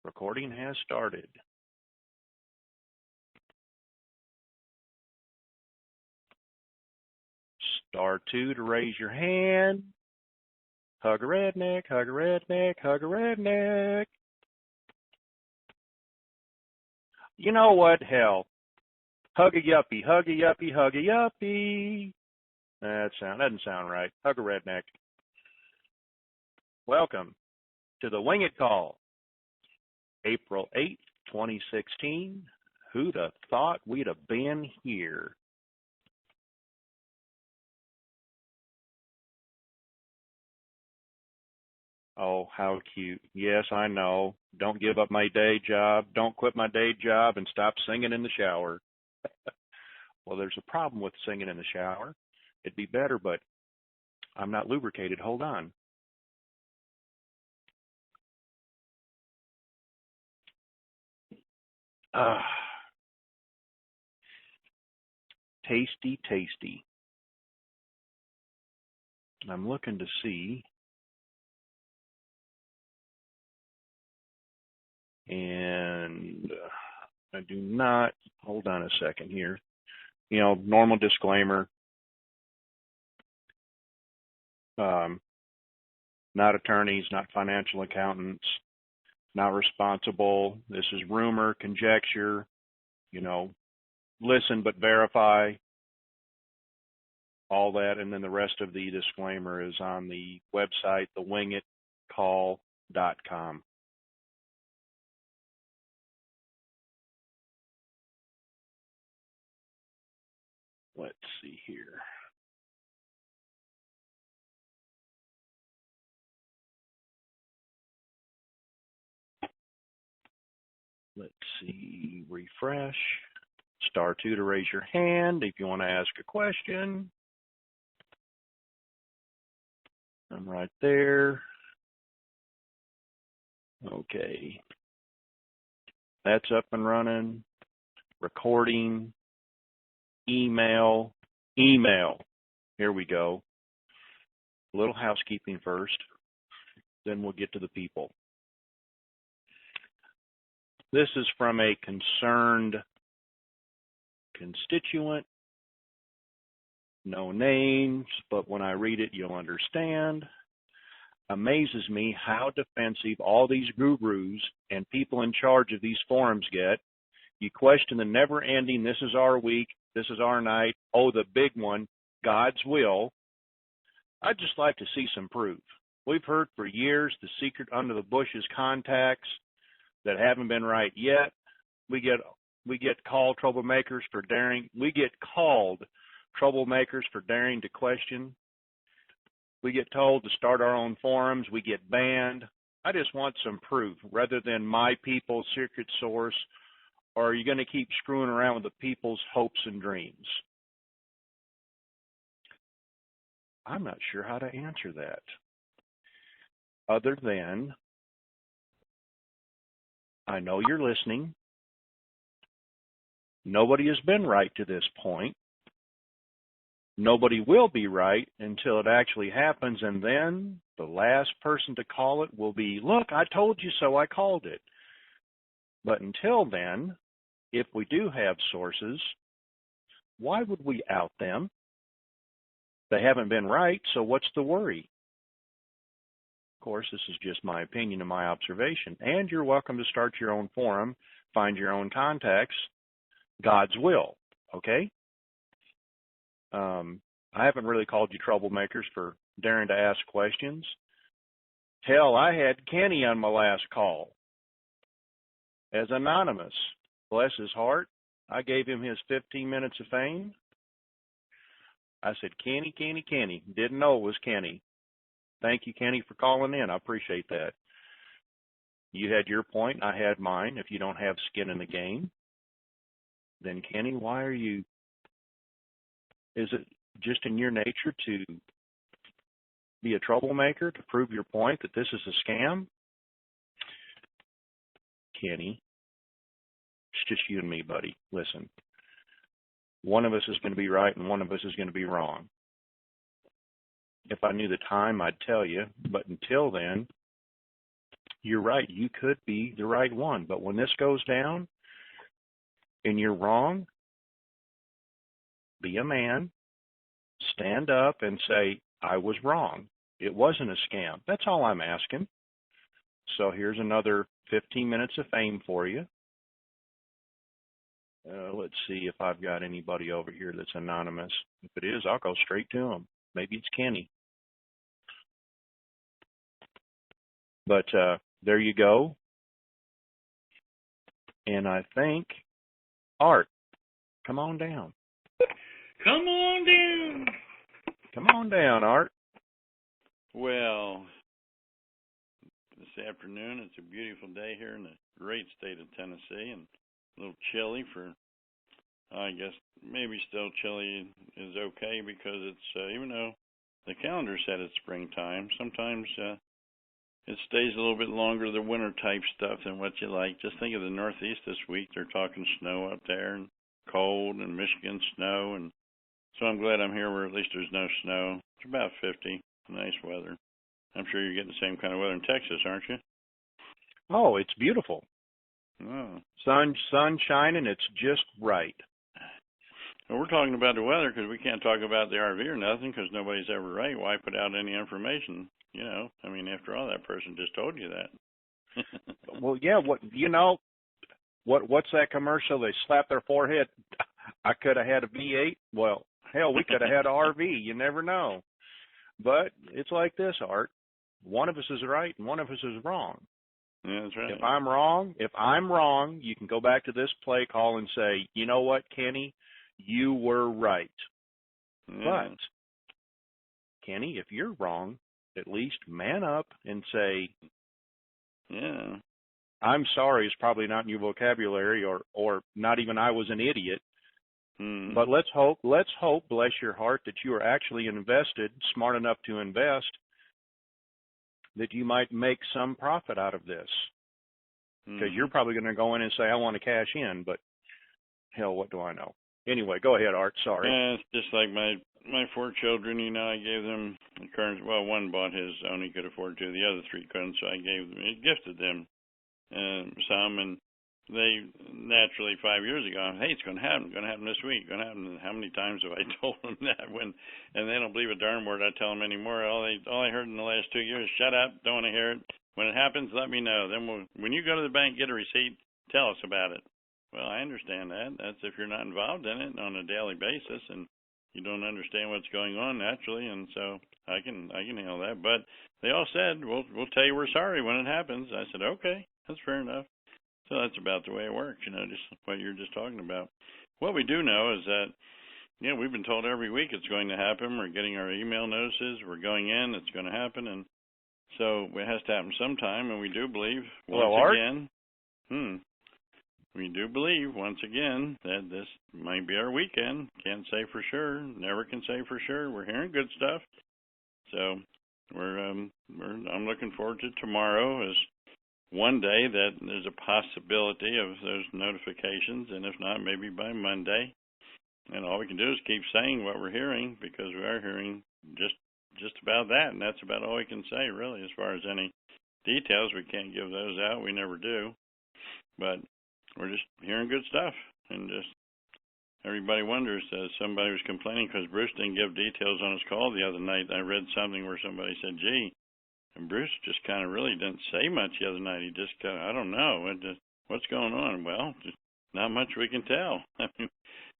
Recording has started. Star 2 to raise your hand. Hug a redneck, hug a redneck, hug a redneck. You know what? Hell. Hug a yuppie, hug a yuppie, hug a yuppie. That doesn't sound right. Hug a redneck. Welcome to the Wing It Call. April 8th, 2016. Who'd have thought we'd have been here? Oh, how cute. Yes, I know. Don't give up my day job. Don't quit my day job and stop singing in the shower. Well, there's a problem with singing in the shower. It'd be better, but I'm not lubricated. Hold on. Tasty, tasty. I'm looking to see. And I do not, hold on a second here. You know, normal disclaimer. Not attorneys, not financial accountants, not responsible. This is rumor, conjecture, you know, listen but verify, all that. And then the rest of the disclaimer is on the website, thewingitcall.com. Let's see here. Let's see, refresh. Star 2 to raise your hand if you want to ask a question. I'm right there. Okay. That's up and running. Recording. Email. Here we go. A little housekeeping first. Then we'll get to the people. This is from a concerned constituent. No names, but when I read it, you'll understand. Amazes me how defensive all these gurus and people in charge of these forums get. You question the never-ending, this is our week, this is our night, oh, the big one, God's will. I'd just like to see some proof. We've heard for years the secret under the bushes contacts that haven't been right yet. We get called troublemakers for daring. We get called troublemakers for daring to question. We get told to start our own forums. We get banned. I just want some proof rather than my people's secret source, or are you going to keep screwing around with the people's hopes and dreams? I'm not sure how to answer that. Other than, I know you're listening. Nobody has been right to this point. Nobody will be right until it actually happens, and then the last person to call it will be, look, I told you so, I called it. But until then, if we do have sources, why would we out them? They haven't been right, so what's the worry? Of course, this is just my opinion and my observation, and you're welcome to start your own forum, find your own contacts, God's will, okay? I haven't really called you troublemakers for daring to ask questions. Hell, I had Kenny on my last call as anonymous. Bless his heart. I gave him his 15 minutes of fame. I said, Kenny. Didn't know it was Kenny. Thank you, Kenny, for calling in. I appreciate that. You had your point. I had mine. If you don't have skin in the game, then Kenny, why are you? Is it just in your nature to be a troublemaker, to prove your point that this is a scam? Kenny, it's just you and me, buddy. Listen, one of us is going to be right and one of us is going to be wrong. If I knew the time, I'd tell you. But until then, you're right. You could be the right one. But when this goes down and you're wrong, be a man, stand up and say, I was wrong. It wasn't a scam. That's all I'm asking. So here's another 15 minutes of fame for you. Let's see if I've got anybody over here that's anonymous. If it is, I'll go straight to them. Maybe it's Kenny. But there you go. And I think, Art, come on down. Come on down. Come on down, Art. Well, this afternoon, it's a beautiful day here in the great state of Tennessee, and a little chilly for, I guess, maybe still chilly is okay because it's, even though the calendar said it's springtime, sometimes it stays a little bit longer, the winter type stuff than what you like. Just think of the Northeast this week. They're talking snow up there and cold, and Michigan snow, and so I'm glad I'm here where at least there's no snow. It's about 50, nice weather. I'm sure you're getting the same kind of weather in Texas, aren't you? Oh, it's beautiful. Oh. Sun shining, it's just right. Well, we're talking about the weather because we can't talk about the RV or nothing because nobody's ever right. Why put out any information? You know, I mean, after all, that person just told you that. Well, yeah, what's that commercial? They slap their forehead. I could have had a V8. Well, hell, we could have had an RV. You never know. But it's like this, Art. One of us is right and one of us is wrong. Yeah, that's right. If I'm wrong, you can go back to this play call and say, you know what, Kenny, you were right. Yeah. But, Kenny, if you're wrong, at least man up and say, yeah, I'm sorry is probably not in your vocabulary, or not even I was an idiot. But let's hope, bless your heart, that you are actually invested, smart enough to invest, that you might make some profit out of this. Because you're probably going to go in and say, I want to cash in, but hell, what do I know? Anyway, go ahead, Art. Sorry. It's just like my 4 children, you know, I gave them the current, well, one bought his own, he could afford to, the other 3 couldn't, so gifted them some, and they naturally 5 years ago, hey, it's going to happen this week, going to happen. How many times have I told them that? And they don't believe a darn word I tell them anymore. All I heard in the last 2 years, shut up, don't want to hear it. When it happens, let me know. Then when you go to the bank, get a receipt, tell us about it. Well, I understand that. That's if you're not involved in it on a daily basis and you don't understand what's going on naturally, and so I can handle that. But they all said, we'll tell you we're sorry when it happens. I said, okay, that's fair enough. So that's about the way it works, you know, just what you're just talking about. What we do know is that, you know, we've been told every week it's going to happen. We're getting our email notices. We're going in. It's going to happen. And so it has to happen sometime. And we do believe, we do believe, once again, that this might be our weekend. Can't say for sure. Never can say for sure. We're hearing good stuff. So I'm looking forward to tomorrow as one day that there's a possibility of those notifications, and if not, maybe by Monday. And all we can do is keep saying what we're hearing, because we are hearing just about that, and that's about all we can say, really, as far as any details. We can't give those out. We never do. But we're just hearing good stuff, and just everybody wonders. Somebody was complaining because Bruce didn't give details on his call the other night. I read something where somebody said, gee, and Bruce just kind of really didn't say much the other night. He just kind of, I don't know, what's going on? Well, just not much we can tell. I mean,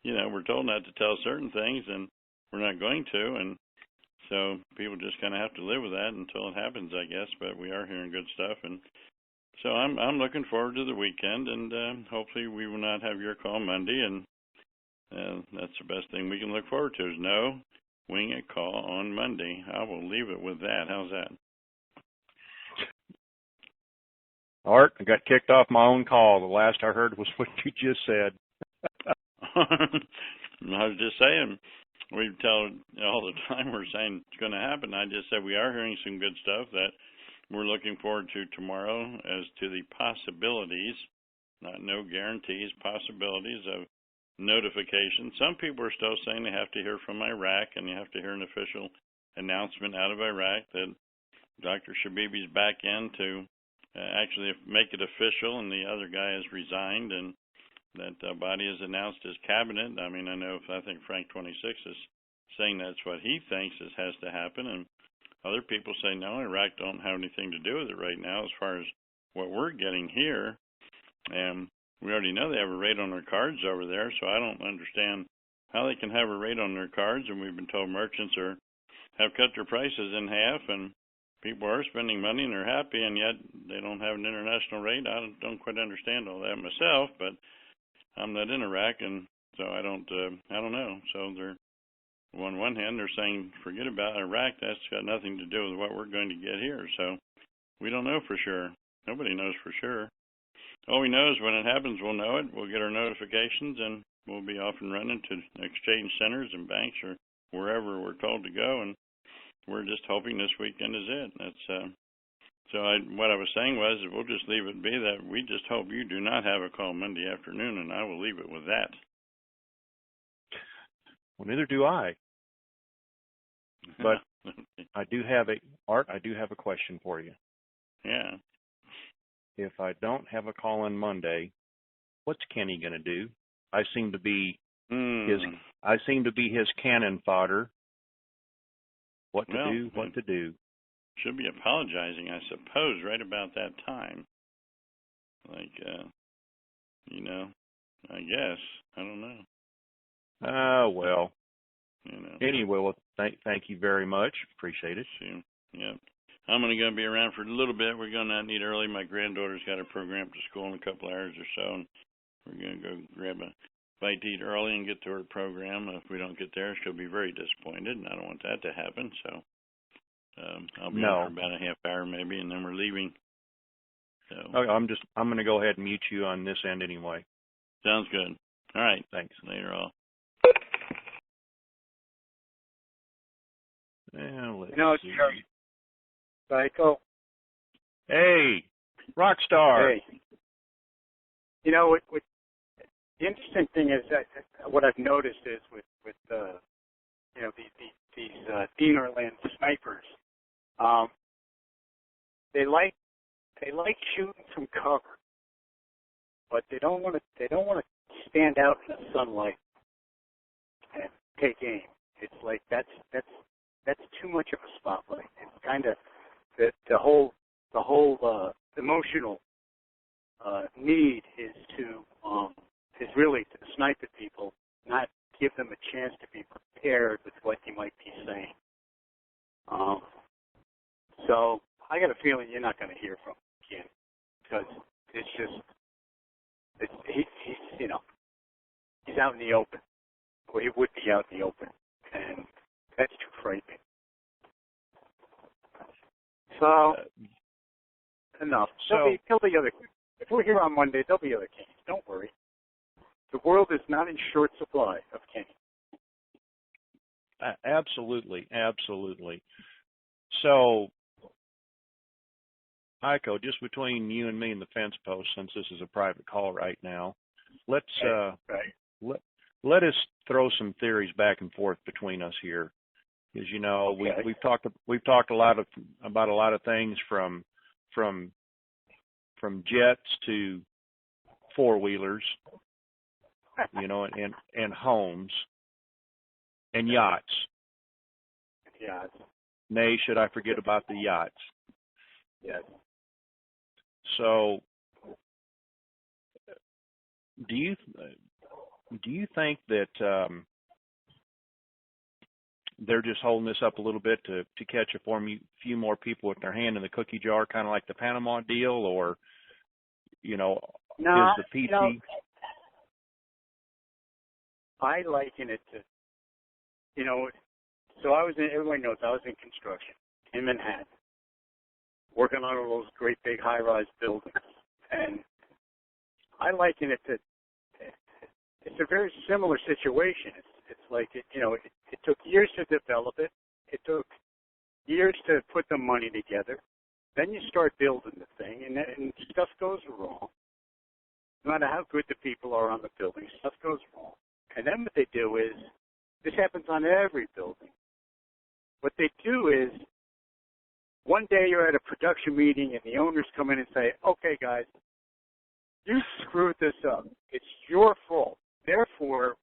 you know, we're told not to tell certain things, and we're not going to, and so people just kind of have to live with that until it happens, I guess. But we are hearing good stuff, and so I'm looking forward to the weekend, and hopefully we will not have your call Monday, and that's the best thing we can look forward to, is no Wing-It call on Monday. I will leave it with that. How's that? Art, I got kicked off my own call. The last I heard was what you just said. I was just saying, we tell all the time we're saying it's going to happen. I just said we are hearing some good stuff that we're looking forward to tomorrow as to the possibilities, no guarantees, possibilities of notification. Some people are still saying they have to hear from Iraq, and you have to hear an official announcement out of Iraq that Dr. Shabibi's back in to actually make it official, and the other guy has resigned, and that body has announced his cabinet. I mean, I think Frank 26 is saying that's what he thinks has to happen, and other people say no, Iraq don't have anything to do with it right now as far as what we're getting here. And we already know they have a rate on their cards over there, so I don't understand how they can have a rate on their cards, and we've been told merchants have cut their prices in half, and people are spending money and they're happy, and yet they don't have an international rate. I don't quite understand all that myself, but I'm not in Iraq, and so I don't know. So they're on one hand they're saying forget about Iraq. That's got nothing to do with what we're going to get here. So we don't know for sure. Nobody knows for sure. All we know is when it happens, we'll know it. We'll get our notifications, and we'll be off and running to exchange centers and banks or wherever we're told to go. And we're just hoping this weekend is it. That's what I was saying was we'll just leave it be that we just hope you do not have a call Monday afternoon, and I will leave it with that. Well, neither do I. But I do have a question for you. Yeah. If I don't have a call on Monday, what's Kenny going to do? I seem to be his cannon fodder. What to do? Should be apologizing, I suppose, right about that time. Like, I guess. I don't know. Well. Anyway, well, thank you very much. Appreciate it. Yeah. I'm only going to be around for a little bit. We're going to eat early. My granddaughter's got a program to school in a couple hours or so, and we're going to go grab a bite to eat early and get to her program. If we don't get there, she'll be very disappointed, and I don't want that to happen. So I'll be on for about a half hour maybe, and then we're leaving. So I'm going to go ahead and mute you on this end anyway. Sounds good. All right. Thanks. Later all. It's Jerry. Psycho. Hey, Rockstar. Hey. What the interesting thing is that what I've noticed is with these Dinerland snipers, they like shooting from cover, but they don't want to stand out in the sunlight and take aim. It's like that's too much of a spotlight. It's kind of the whole emotional need is really to snipe at people, not give them a chance to be prepared with what you might be saying. So I got a feeling you're not going to hear from him again, because he's out in the open. Well, he would be out in the open, and that's too frightening. So enough. There'll be other. If we're here on Monday, there'll be other Kennys. Don't worry. The world is not in short supply of Kenny. Absolutely. So, Heiko, just between you and me and the fence post, since this is a private call right now, let us throw some theories back and forth between us here. Because we've talked about a lot of things from jets to four-wheelers, and homes and yachts. Yachts. Nay, should I forget about the yachts? Yes. So, do you think that they're just holding this up a little bit to catch a few more people with their hand in the cookie jar, kind of like the Panama deal, or is the PT? I liken it to, so everybody knows I was in construction in Manhattan, working on all those great big high-rise buildings, and I liken it to, it's a very similar situation. It's like, it took years to develop it. It took years to put the money together. Then you start building the thing, and stuff goes wrong. No matter how good the people are on the building, stuff goes wrong. And then what they do is, this happens on every building. What they do is, one day you're at a production meeting and the owners come in and say, okay, guys, you screwed this up. It's your fault. Therefore,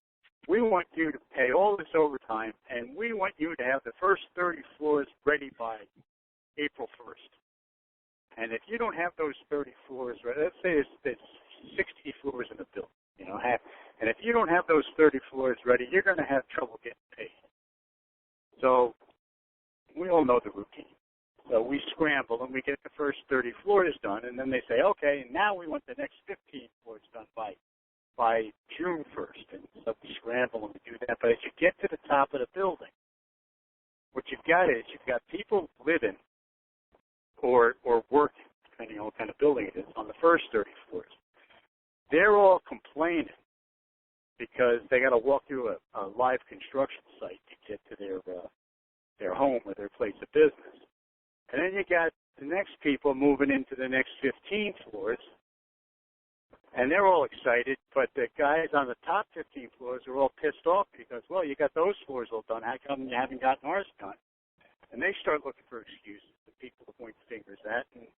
we want you to pay all this overtime, and we want you to have the first 30 floors ready by April 1st. And if you don't have those 30 floors ready, let's say there's 60 floors in the building, and if you don't have those 30 floors ready, you're going to have trouble getting paid. So we all know the routine. So we scramble and we get the first 30 floors done, and then they say, okay, now we want the next 15 floors done by June 1st. And so we scramble and we do that. But as you get to the top of the building, what you've got is you've got people living or working, depending on what kind of building it is, on the first 30 floors. They're all complaining because they got to walk through a live construction site to get to their home or their place of business. And then you got the next people moving into the next 15 floors, and they're all excited, but the guys on the top 15 floors are all pissed off because, well, you got those floors all done. How come you haven't gotten ours done? And they start looking for excuses, the people to point fingers at, and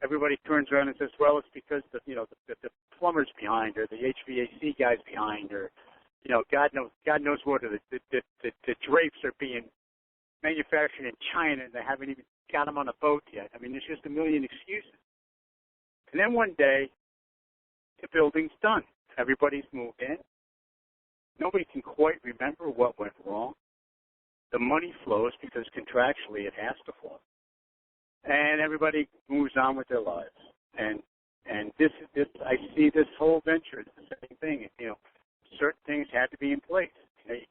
everybody turns around and says, well, it's because the plumber's behind, or the HVAC guy's behind, or God knows what, or the drapes are being manufactured in China and they haven't even got them on a boat yet. I mean, there's just a million excuses. And then one day, the building's done. Everybody's moved in. Nobody can quite remember what went wrong. The money flows because contractually it has to flow. And everybody moves on with their lives. And this I see this whole venture as the same thing. Certain things had to be in place.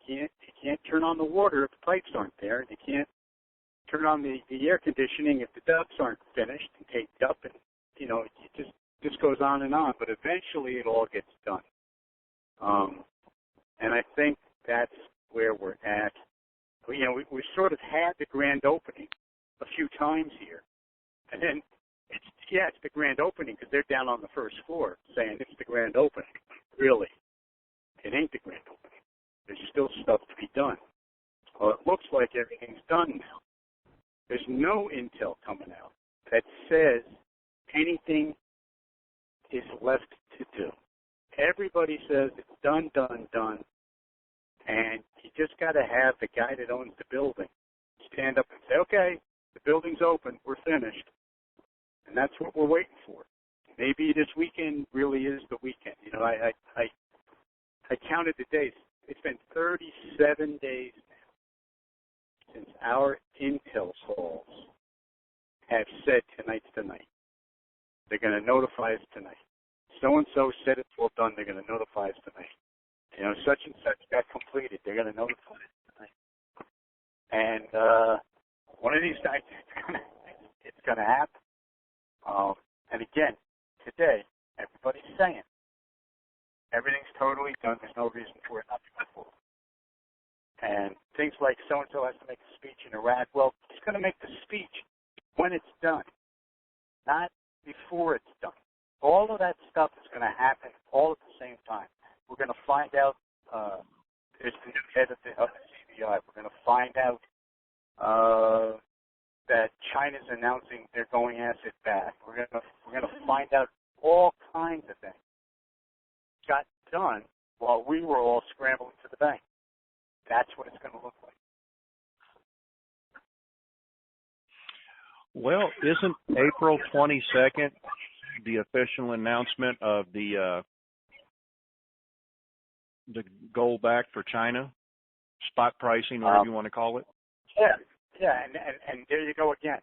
You can't turn on the water if the pipes aren't there. You can't turn on the air conditioning if the ducts aren't finished and taped up, and it just goes on and on. But eventually, it all gets done. And I think that's where we're at. We sort of had the grand opening a few times here, and then it's the grand opening because they're down on the first floor saying it's the grand opening. Really, it ain't the grand opening. There's still stuff to be done. Well, it looks like everything's done now. There's no intel coming out that says anything is left to do. Everybody says it's done, and you just got to have the guy that owns the building stand up and say, okay, the building's open, we're finished. And that's what we're waiting for. Maybe this weekend really is the weekend. I counted the days. It's been 37 days now since our intel calls have said tonight's the night. They're going to notify us tonight. So-and-so said it's all done. They're going to notify us tonight. Such and such got completed. They're going to notify us tonight. And one of these nights, it's going to happen. And again, today, everybody's saying everything's totally done. There's no reason for it not to go forward. And things like so-and-so has to make a speech in Iraq. Well, he's going to make the speech when it's done, not before it's done. All of that stuff is going to happen all at the same time. We're going to find out there's the new head of the CBI. We're going to find out that China's announcing they're going asset back. We're going to find out all kinds of things got done while we were all scrambling to the bank. That's what it's going to look like. Well, isn't April 22nd the official announcement of the gold back for China, spot pricing, whatever you want to call it? Yeah, and there you go again.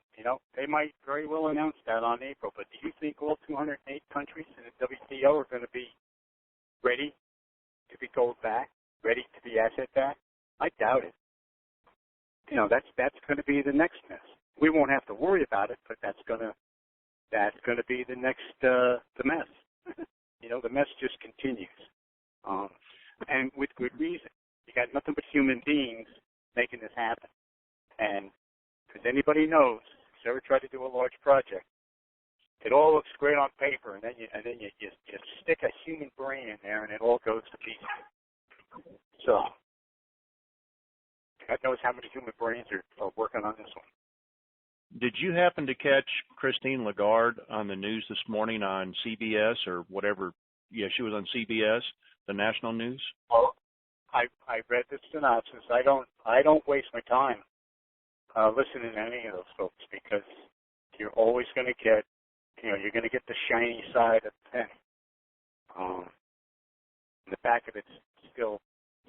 They might very well announce that on April, but do you think all 208 countries in the WTO are going to be ready to be gold back, ready to be asset back? I doubt it. That's going to be the next mess. We won't have to worry about it, but that's going to be the next the mess. The mess just continues, and with good reason. You got nothing but human beings making this happen, and because anybody knows, who's ever tried to do a large project, it all looks great on paper, and then you stick a human brain in there, and it all goes to pieces. So, God knows how many human brains are working on this one. Did you happen to catch Christine Lagarde on the news this morning on CBS or whatever? Yeah, she was on CBS, the national news. Well, I read the synopsis. I don't waste my time listening to any of those folks because you're always going to get, you're going to get the shiny side of the penny. The back of it's still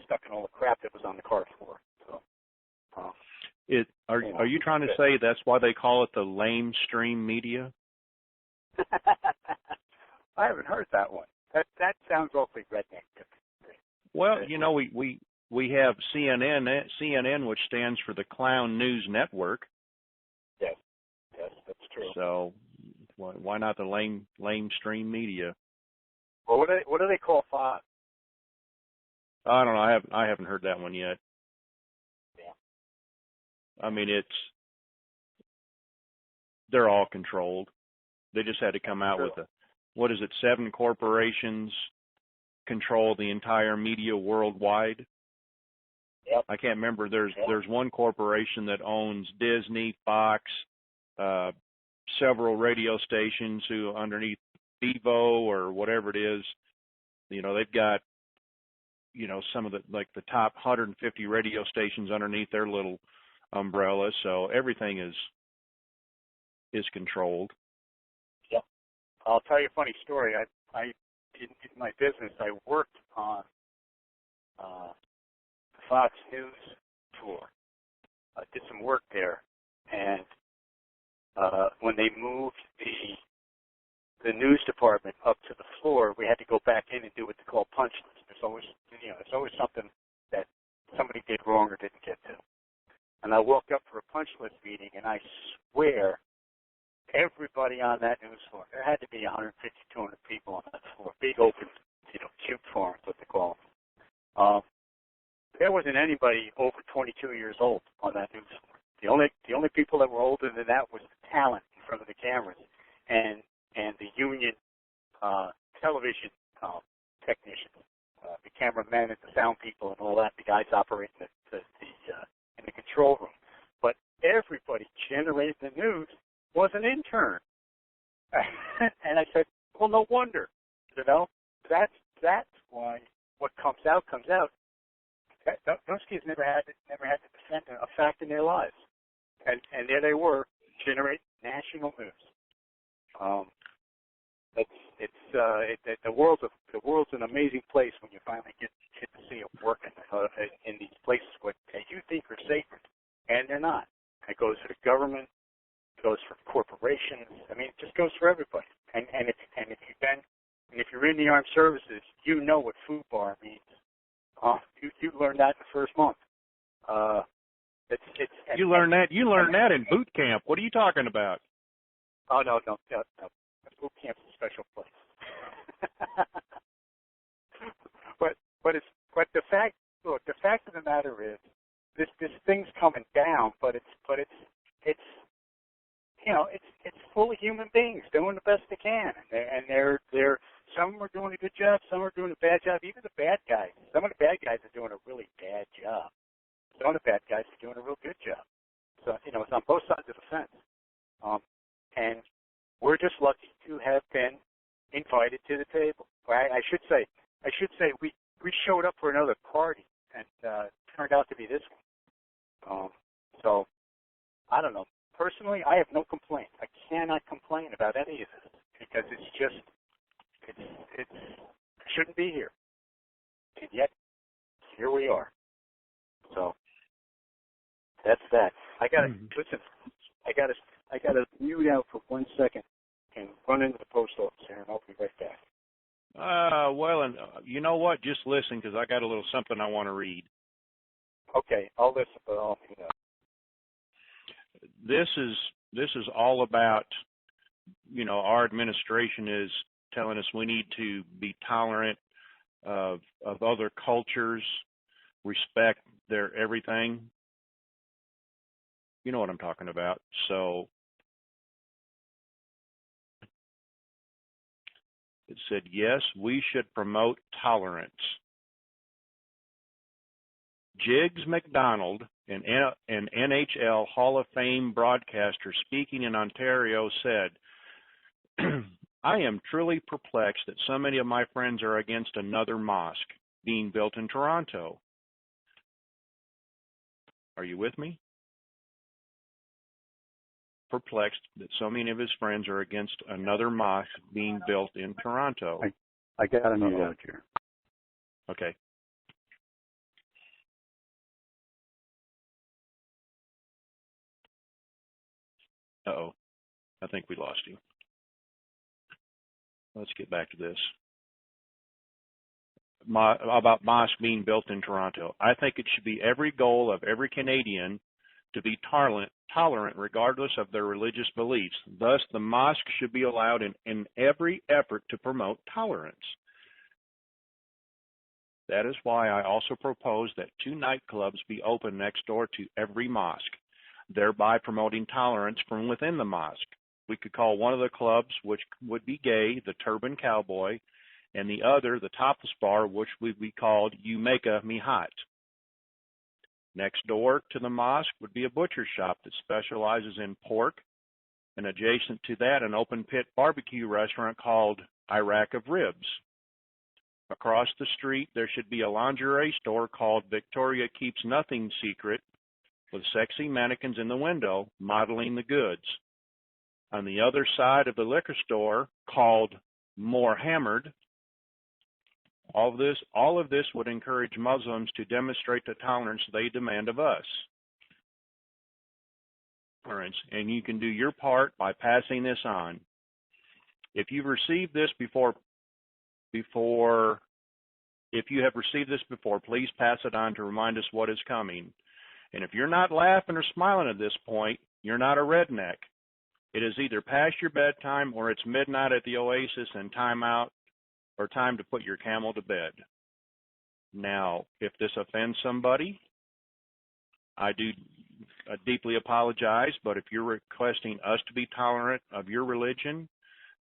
stuck in all the crap that was on the card floor. So, are you trying to say that's why they call it the lamestream media? I haven't heard that one. That sounds awfully redneck. Well, we have CNN, which stands for the Clown News Network. Yes, that's true. So why not the lamestream media? Well, what do they call Fox? I don't know. I haven't heard that one yet. Yeah. I mean, they're all controlled. They just had to come out with 7 corporations control the entire media worldwide. Yep. I can't remember. There's one corporation that owns Disney, Fox, several radio stations who underneath Bevo or whatever it is, they've got, some of the top 150 radio stations underneath their little umbrella. So everything is controlled. Yep. I'll tell you a funny story. I in my business, I worked on the Fox News tour. I did some work there, and when they moved the news department up to the floor, we had to go back in and do what they call punch lists. There's always something that somebody did wrong or didn't get to. And I woke up for a punch list meeting, and I swear everybody on that news floor, there had to be 150, 200 people on that floor, big open, cube forums, what they call them. There wasn't anybody over 22 years old on that news floor. The only people that were older than that was the talent in front of the cameras and the union television technicians, the cameramen and the sound people and all that, the guys operating in the control room. But everybody generating the news was an intern. And I said, well, no wonder. That's why what comes out comes out. Those kids never had to defend a fact in their lives, and there they were, generate national news. The world's an amazing place when you finally get to see it working in these places what you think are sacred, and they're not. It goes for the government, it goes for corporations. I mean, it just goes for everybody. And if you're in the armed services, you know what food bar means. You learned that in the first month. You learned that in boot camp. What are you talking about? Oh no. Boot camp's a special place. but the fact of the matter is, this thing's coming down, but it's full of human beings doing the best they can, and they're some are doing a good job, some are doing a bad job. Even the bad guys, some of the bad guys are doing a really bad job. Some of the bad guys are doing a real good job. So it's on both sides of the fence, and we're just lucky to have been invited to the table. I should say we showed up for another party, and turned out to be this one. So I don't know. Personally, I have no complaint. I cannot complain about any of this because it shouldn't be here, and yet here we are. So that's that. I gotta listen. I gotta mute out for 1 second and run into the post office here, and I'll be right back. Well, and you know what? Just listen, because I got a little something I want to read. Okay, I'll listen, but I'll mute out. This is all about, our administration is telling us we need to be tolerant of other cultures, respect their everything. You know what I'm talking about. So it said, yes, we should promote tolerance. Jiggs McDonald an NHL Hall of Fame broadcaster speaking in Ontario said, I am truly perplexed that so many of my friends are against another mosque being built in Toronto. Are you with me? Perplexed that so many of his friends are against another mosque being built in Toronto. I got to mute out here. Okay. Uh-oh. I think we lost you. Let's get back to this. About mosque being built in Toronto. I think it should be every goal of every Canadian to be tolerant regardless of their religious beliefs. Thus, the mosque should be allowed in every effort to promote tolerance. That is why I also propose that 2 nightclubs be open next door to every mosque, thereby promoting tolerance from within the mosque. We could call one of the clubs, which would be gay, the Turban Cowboy, and the other, the Topless Bar, which would be called You Meka Me Hot. Next door to the mosque would be a butcher shop that specializes in pork, and adjacent to that, an open pit barbecue restaurant called Iraq of Ribs. Across the street, there should be a lingerie store called Victoria Keeps Nothing Secret, with sexy mannequins in the window modeling the goods. On the other side of the liquor store, called More Hammered, all of this would encourage Muslims to demonstrate the tolerance they demand of us. And you can do your part by passing this on. If you've received this before, please pass it on to remind us what is coming. And if you're not laughing or smiling at this point, you're not a redneck. It is either past your bedtime or it's midnight at the Oasis and time to put your camel to bed. Now, if this offends somebody, I deeply apologize, but if you're requesting us to be tolerant of your religion,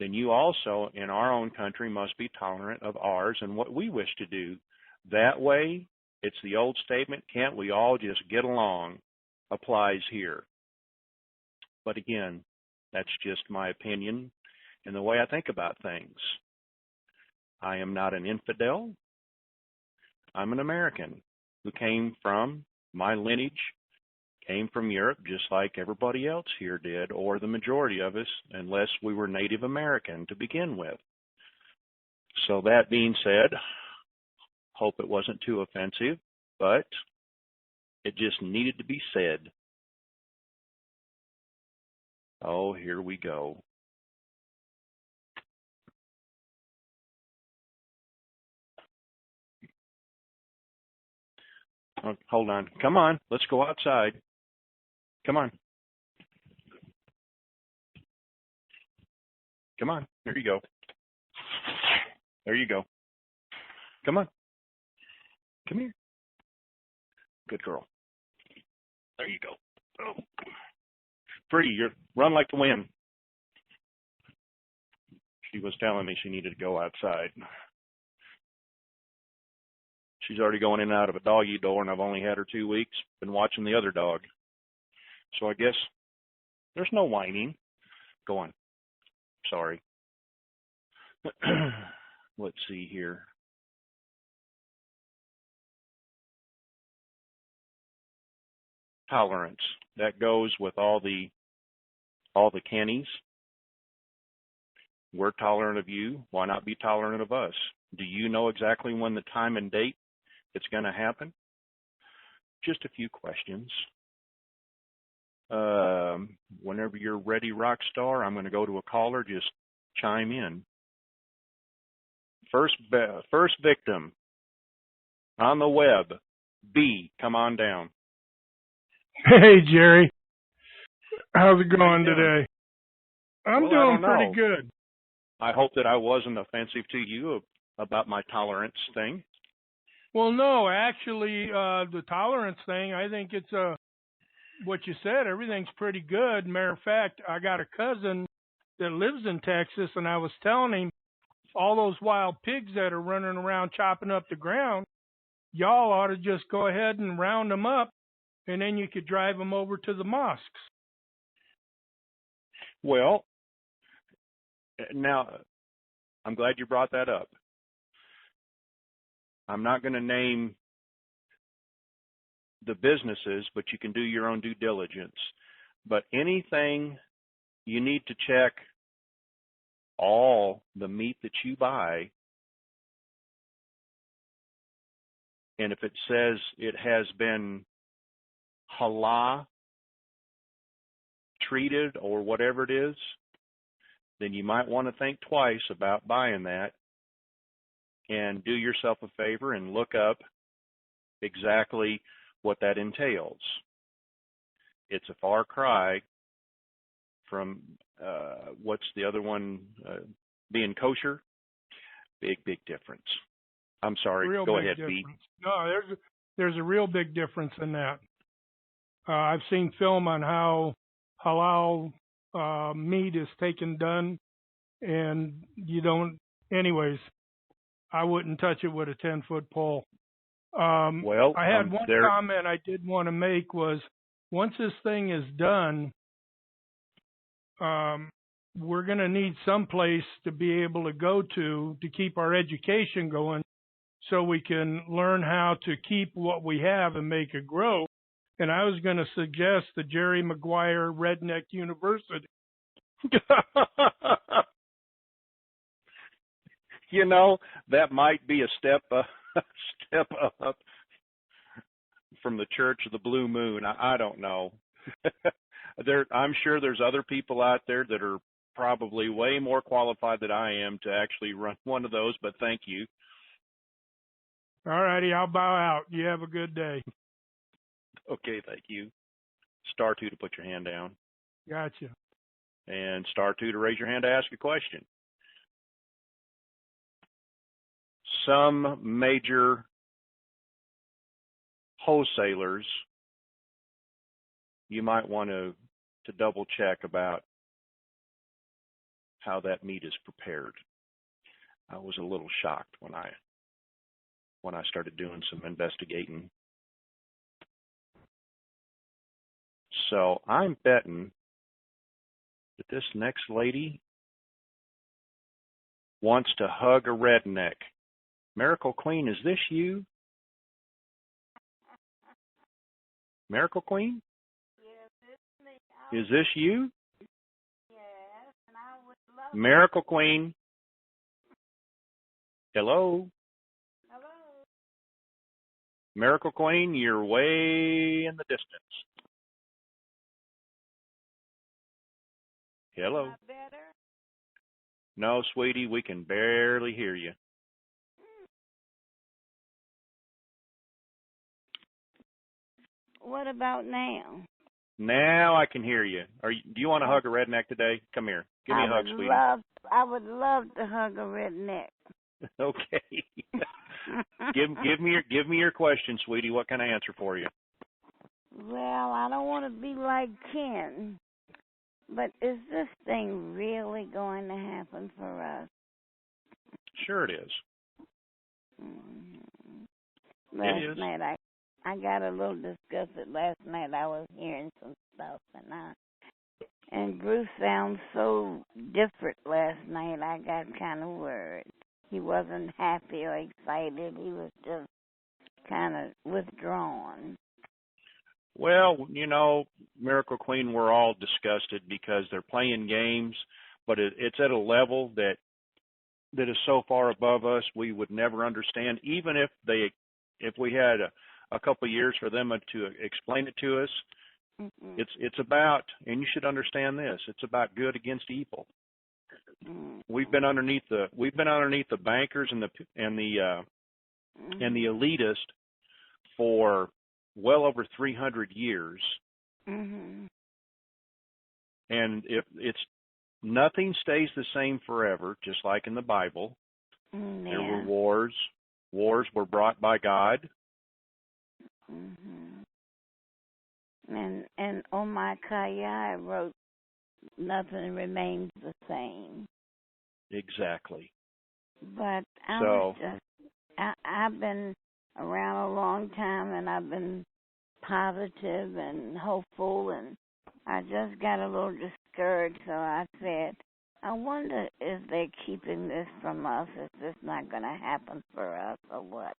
then you also, in our own country, must be tolerant of ours and what we wish to do. That way, it's the old statement, can't we all just get along, applies here. But again, that's just my opinion and the way I think about things. I am not an infidel. I'm an American who my lineage came from Europe just like everybody else here did, or the majority of us, unless we were Native American to begin with. So that being said, hope it wasn't too offensive, but it just needed to be said. Oh, here we go. Oh, hold on. Come on. Let's go outside. Come on. Come on. There you go. There you go. Come on. Come here. Good girl. There you go. Oh. Free. You run like the wind. She was telling me she needed to go outside. She's already going in and out of a doggy door, and I've only had her 2 weeks. Been watching the other dog. So I guess there's no whining. Go on. Sorry. Let's see here. Tolerance. That goes with all the Kennys. We're tolerant of you. Why not be tolerant of us? Do you know exactly when the time and date it's going to happen? Just a few questions. Whenever you're ready, rock star, I'm going to go to a caller. Just chime in. First victim on the web. B, come on down. Hey, Jerry. How's it going today? I'm doing pretty good. I hope that I wasn't offensive to you about my tolerance thing. Well, no, actually, the tolerance thing, I think it's what you said, everything's pretty good. Matter of fact, I got a cousin that lives in Texas, and I was telling him all those wild pigs that are running around chopping up the ground, y'all ought to just go ahead and round them up and then you could drive them over to the mosques. Well, now, I'm glad you brought that up. I'm not going to name the businesses, but you can do your own due diligence. But anything you need to check all the meat that you buy, and if it says it has been halal treated or whatever it is, then you might want to think twice about buying that, and do yourself a favor and look up exactly what that entails. It's a far cry from what's the other one, being kosher. Big difference. I'm sorry. Real Go big ahead, difference. B. No, there's a real big difference in that. I've seen film on how halal meat is done, and you don't. Anyways, I wouldn't touch it with a 10-foot pole. Well, I had one comment I did want to make was, once this thing is done, we're going to need some place to be able to go to keep our education going, so we can learn how to keep what we have and make it grow. And I was going to suggest the Jerry Maguire Redneck University. You know, that might be a step up from the Church of the Blue Moon. I don't know. I'm sure there's other people out there that are probably way more qualified than I am to actually run one of those, but thank you. All righty, I'll bow out. You have a good day. Okay, thank you. Star 2 to put your hand down. Gotcha. And star 2 to raise your hand to ask a question. Some major wholesalers, you might want to double check about how that meat is prepared. I was a little shocked when I started doing some investigating. So I'm betting that this next lady wants to hug a redneck. Miracle Queen, is this you? Miracle Queen? Yes, it's me. Is this you? Yes, and I would love Miracle Queen? Hello? Hello. Miracle Queen, you're way in the distance. Hello? Am I better? No, sweetie, we can barely hear you. What about now? Now I can hear you. Do you want to hug a redneck today? Come here. Give me a hug, sweetie. I would love to hug a redneck. Okay. Give me your question, sweetie. What can I answer for you? Well, I don't want to be like Ken, but is this thing really going to happen for us? Sure it is. Mm-hmm. It is. Last night I got a little disgusted. Last night I was hearing some stuff, and Bruce sounds so different last night. I got kind of worried. He wasn't happy or excited. He was just kind of withdrawn. Well, you know, Miracle Queen, we're all disgusted because they're playing games, but it's at a level that is so far above us we would never understand. Even if we had a couple of years for them to explain it to us, Mm-hmm. it's about, and you should understand this, it's about good against evil. Mm-hmm. We've been underneath the bankers and the elitist for well over 300 years. Mm-hmm. And if nothing stays the same forever, just like in the Bible. Mm-hmm. There were wars. Wars were brought by God. Mm-hmm. And on my kaya I wrote, nothing remains the same. Exactly. But I've been around a long time, and I've been positive and hopeful, and I just got a little discouraged, so I said, I wonder if they're keeping this from us. Is this not going to happen for us or what?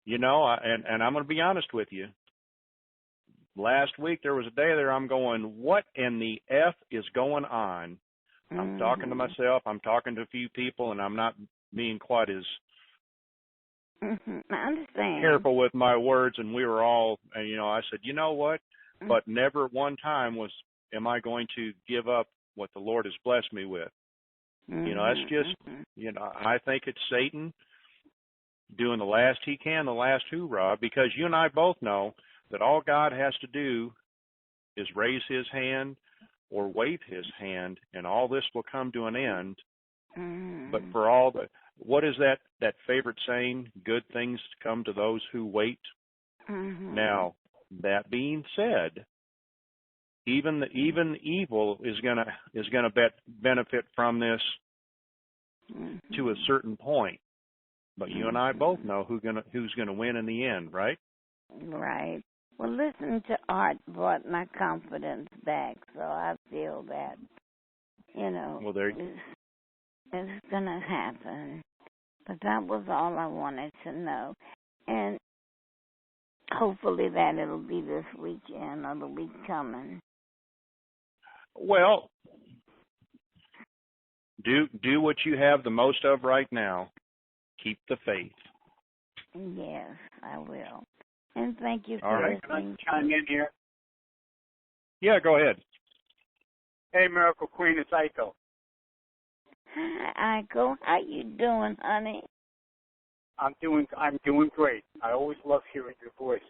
You know, and I'm going to be honest with you. Last week there was a day there I'm going, what in the F is going on? I'm talking to myself, I'm talking to a few people, and I'm not being quite as I understand. careful with my words, and we were all, and you know, I said, you know what? But never one time am I going to give up what the Lord has blessed me with. You know, that's just, you know, I think it's Satan doing the last he can, the last hoorah, because you and I both know that all God has to do is raise his hand or wave his hand, and all this will come to an end. But for all the, what is that favorite saying? Good things come to those who wait. Now, that being said, even evil is gonna benefit from this to a certain point. But you and I both know who's gonna win in the end, right? Right. Well, listening to Art brought my confidence back, so I feel that, you know, well, there, it's going to happen. But that was all I wanted to know. And hopefully that it'll be this weekend or the week coming. Well, do what you have the most of right now. Keep the faith. Yes, I will. And thank you All for right. listening. Can I chime in here? Yeah, go ahead. Hey, Miracle Queen, it's Aiko. Hi, Aiko. How you doing, honey? I'm doing great. I always love hearing your voice.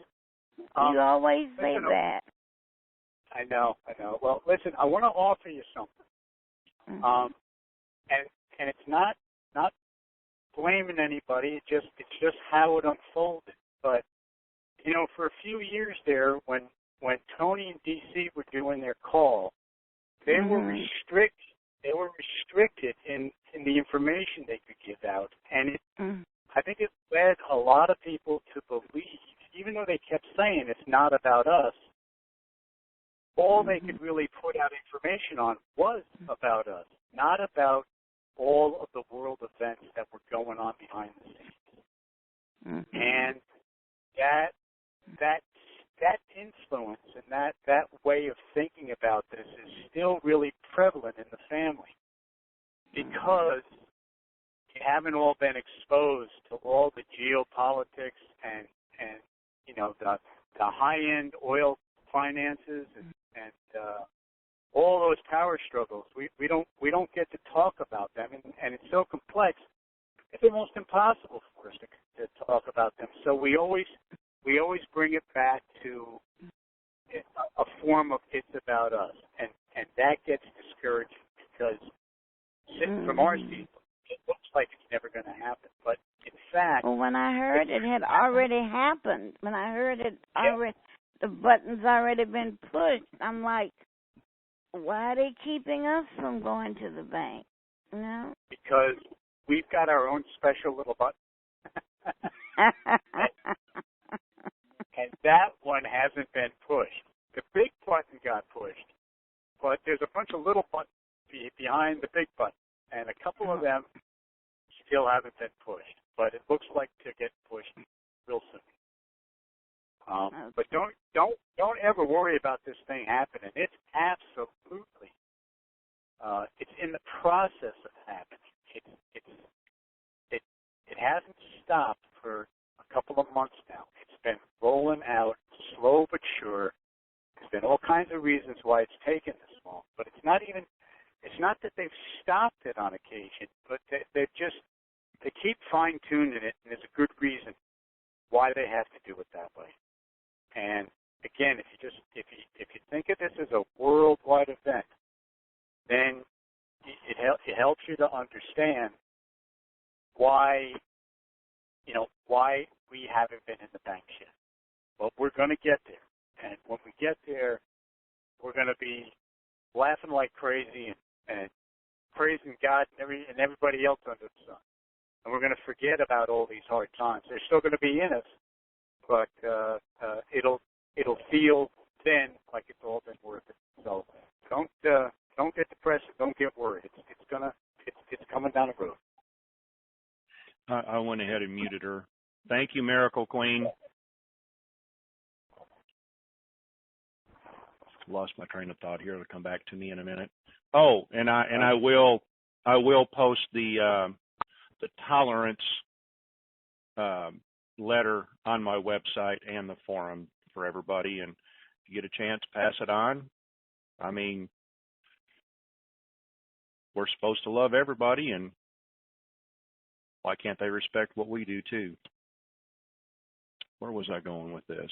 You always say that. I know. Well, listen, I want to offer you something. And it's not blaming anybody. It's just how it unfolded. But you know, for a few years there, when Tony and DC were doing their call, they were restricted in the information they could give out, and I think it led a lot of people to believe, even though they kept saying it's not about us, all they could really put out information on was about us, not about all of the world events that were going on behind the scenes. And that influence and that way of thinking about this is still really prevalent in the family, because you haven't all been exposed to all the geopolitics and you know, the high-end oil finances and all those power struggles. We don't get to talk about them, and it's so complex. It's almost impossible for us to talk about them. So we always bring it back to a form of it's about us, and that gets discouraging because from our seat, it looks like it's never going to happen. But in fact, well, when I heard it had already happened, when I heard it already, the button's already been pushed. I'm like, why are they keeping us from going to the bank? You know? Because we've got our own special little button. And that one hasn't been pushed. The big button got pushed, but there's a bunch of little buttons behind the big button, and a couple of them still haven't been pushed. But it looks like to get pushed real soon. But don't ever worry about this thing happening. It's absolutely it's in the process of happening. It hasn't stopped for a couple of months now. It's been rolling out slow but sure. There's been all kinds of reasons why it's taken this long, but it's not that they've stopped it on occasion, but they keep fine-tuning it, and there's a good reason why they have to do it that way. And again, if you think of this as a worldwide event, then it helps you to understand why we haven't been in the banks yet. But we're going to get there, and when we get there, we're going to be laughing like crazy and praising God and everybody else under the sun. And we're going to forget about all these hard times. They're still going to be in us, but it'll feel then like it's all been worth it. So don't get depressed. Don't get worried. It's coming down the road. I went ahead and muted her. Thank you, Miracle Queen. Lost my train of thought here. It'll come back to me in a minute. Oh, and I will post the tolerance letter on my website and the forum for everybody. And if you get a chance, pass it on. I mean, we're supposed to love everybody, and why can't they respect what we do too? Where was I going with this?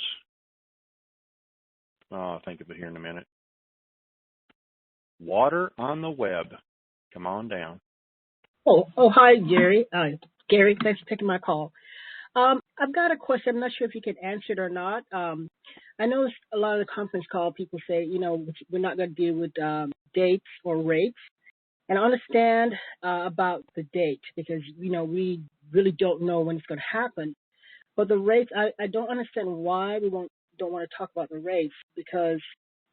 Oh, I'll think of it here in a minute. Water on the web. Come on down. Oh, hi, Gary. Gary, thanks for taking my call. I've got a question. I'm not sure if you can answer it or not. I know a lot of the conference call people say, we're not going to deal with dates or rates. And I understand about the date because, we really don't know when it's going to happen. But the rates, I don't understand why we don't want to talk about the rates because,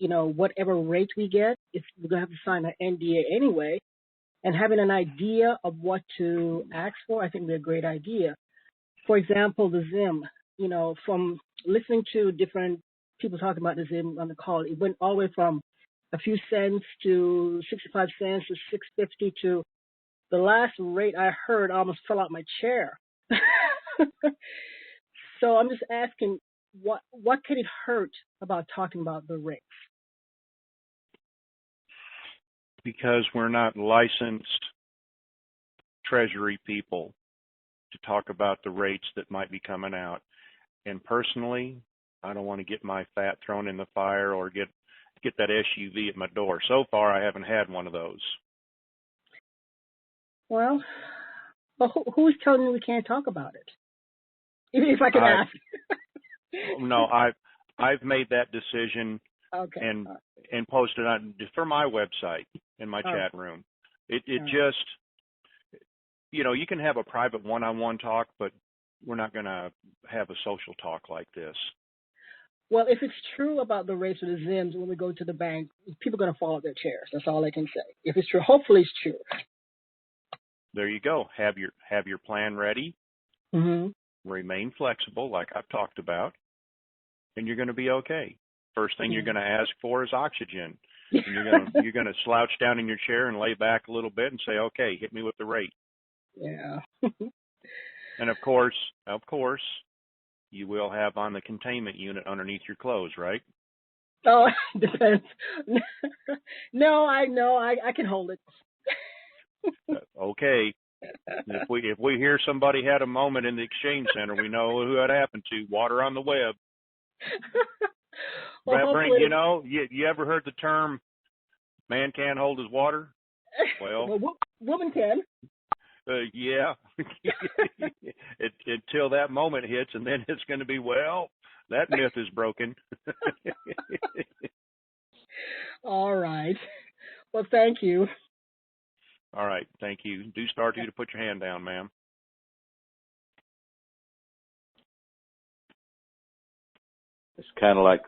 whatever rate we get, we're going to have to sign an NDA anyway. And having an idea of what to ask for, I think would be a great idea. For example, the Zim, from listening to different people talking about the Zim on the call, it went all the way from a few cents to 65 cents to 6.50 to the last rate I heard, I almost fell out my chair. So I'm just asking, what could it hurt about talking about the rates? Because we're not licensed Treasury people to talk about the rates that might be coming out. And personally, I don't want to get my fat thrown in the fire or get that SUV at my door. So far, I haven't had one of those. Well, who's telling you we can't talk about it? If I could ask. No, I've made that decision. Okay. And posted on for my website in my chat room. It just, you can have a private one-on-one talk, but we're not going to have a social talk like this. Well, if it's true about the rates of the Zims when we go to the bank, people are going to fall out their chairs. That's all I can say. If it's true, hopefully it's true. There you go. Have your plan ready. Mm-hmm. Remain flexible, like I've talked about, and you're going to be okay. First thing you're going to ask for is oxygen. And you're going to slouch down in your chair and lay back a little bit and say, "Okay, hit me with the rate." Yeah. And of course, you will have on the containment unit underneath your clothes, right? Oh, it depends. No, I know. I can hold it. Okay. If we hear somebody had a moment in the exchange center, we know who that happened to. Water on the web. Well, you ever heard the term "man can't hold his water"? Well, woman can. Yeah. Until that moment hits, and then it's going to be, that myth is broken. All right. Well, thank you. All right. Thank you. Do start you to put your hand down, ma'am. It's kind of like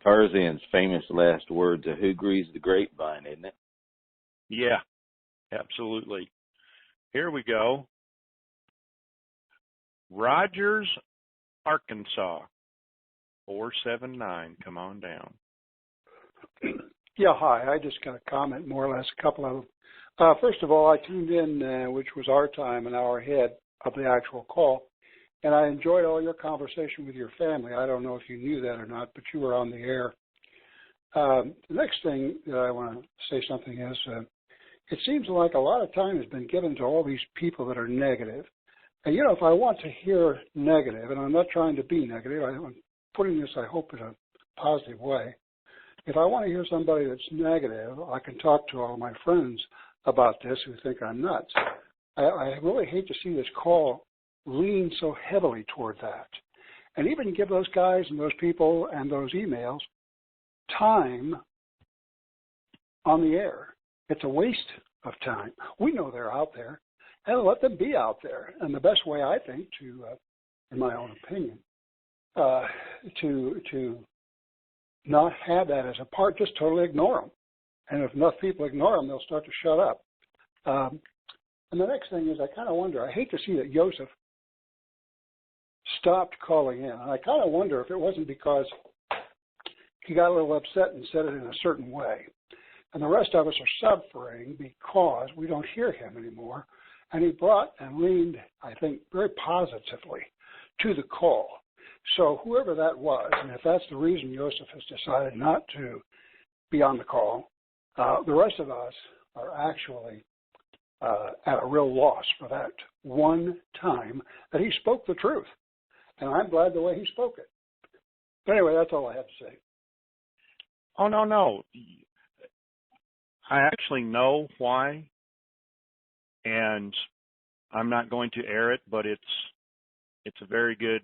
Tarzan's famous last words of "Who greases the grapevine," isn't it? Yeah, absolutely. Here we go. Rogers, Arkansas, 479. Come on down. Yeah, hi. I just got a comment, more or less, a couple of them. First of all, I tuned in, which was our time, an hour ahead of the actual call, and I enjoyed all your conversation with your family. I don't know if you knew that or not, but you were on the air. The next thing that I want to say something is, it seems like a lot of time has been given to all these people that are negative. And, if I want to hear negative, and I'm not trying to be negative, I'm putting this, I hope, in a positive way. If I want to hear somebody that's negative, I can talk to all my friends about this who think I'm nuts. I really hate to see this call lean so heavily toward that. And even give those guys and those people and those emails time on the air. It's a waste of time. We know they're out there, and let them be out there. And the best way, I think, to, in my own opinion, to not have that as a part, just totally ignore them. And if enough people ignore them, they'll start to shut up. And the next thing is, I kind of wonder, I hate to see that Joseph stopped calling in. And I kind of wonder if it wasn't because he got a little upset and said it in a certain way. And the rest of us are suffering because we don't hear him anymore. And he brought and leaned, I think, very positively to the call. So whoever that was, and if that's the reason Joseph has decided not to be on the call, the rest of us are actually at a real loss for that one time that he spoke the truth. And I'm glad the way he spoke it. But anyway, that's all I have to say. Oh, no. I actually know why, and I'm not going to air it, but it's a very good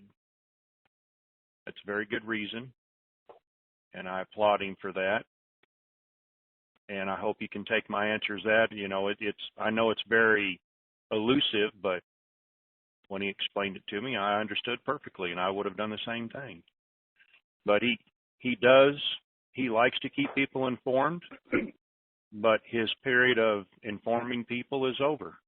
reason, and I applaud him for that. And I hope you can take my answer as that. You know, I know it's very elusive, but when he explained it to me, I understood perfectly, and I would have done the same thing. But he likes to keep people informed, but his period of informing people is over.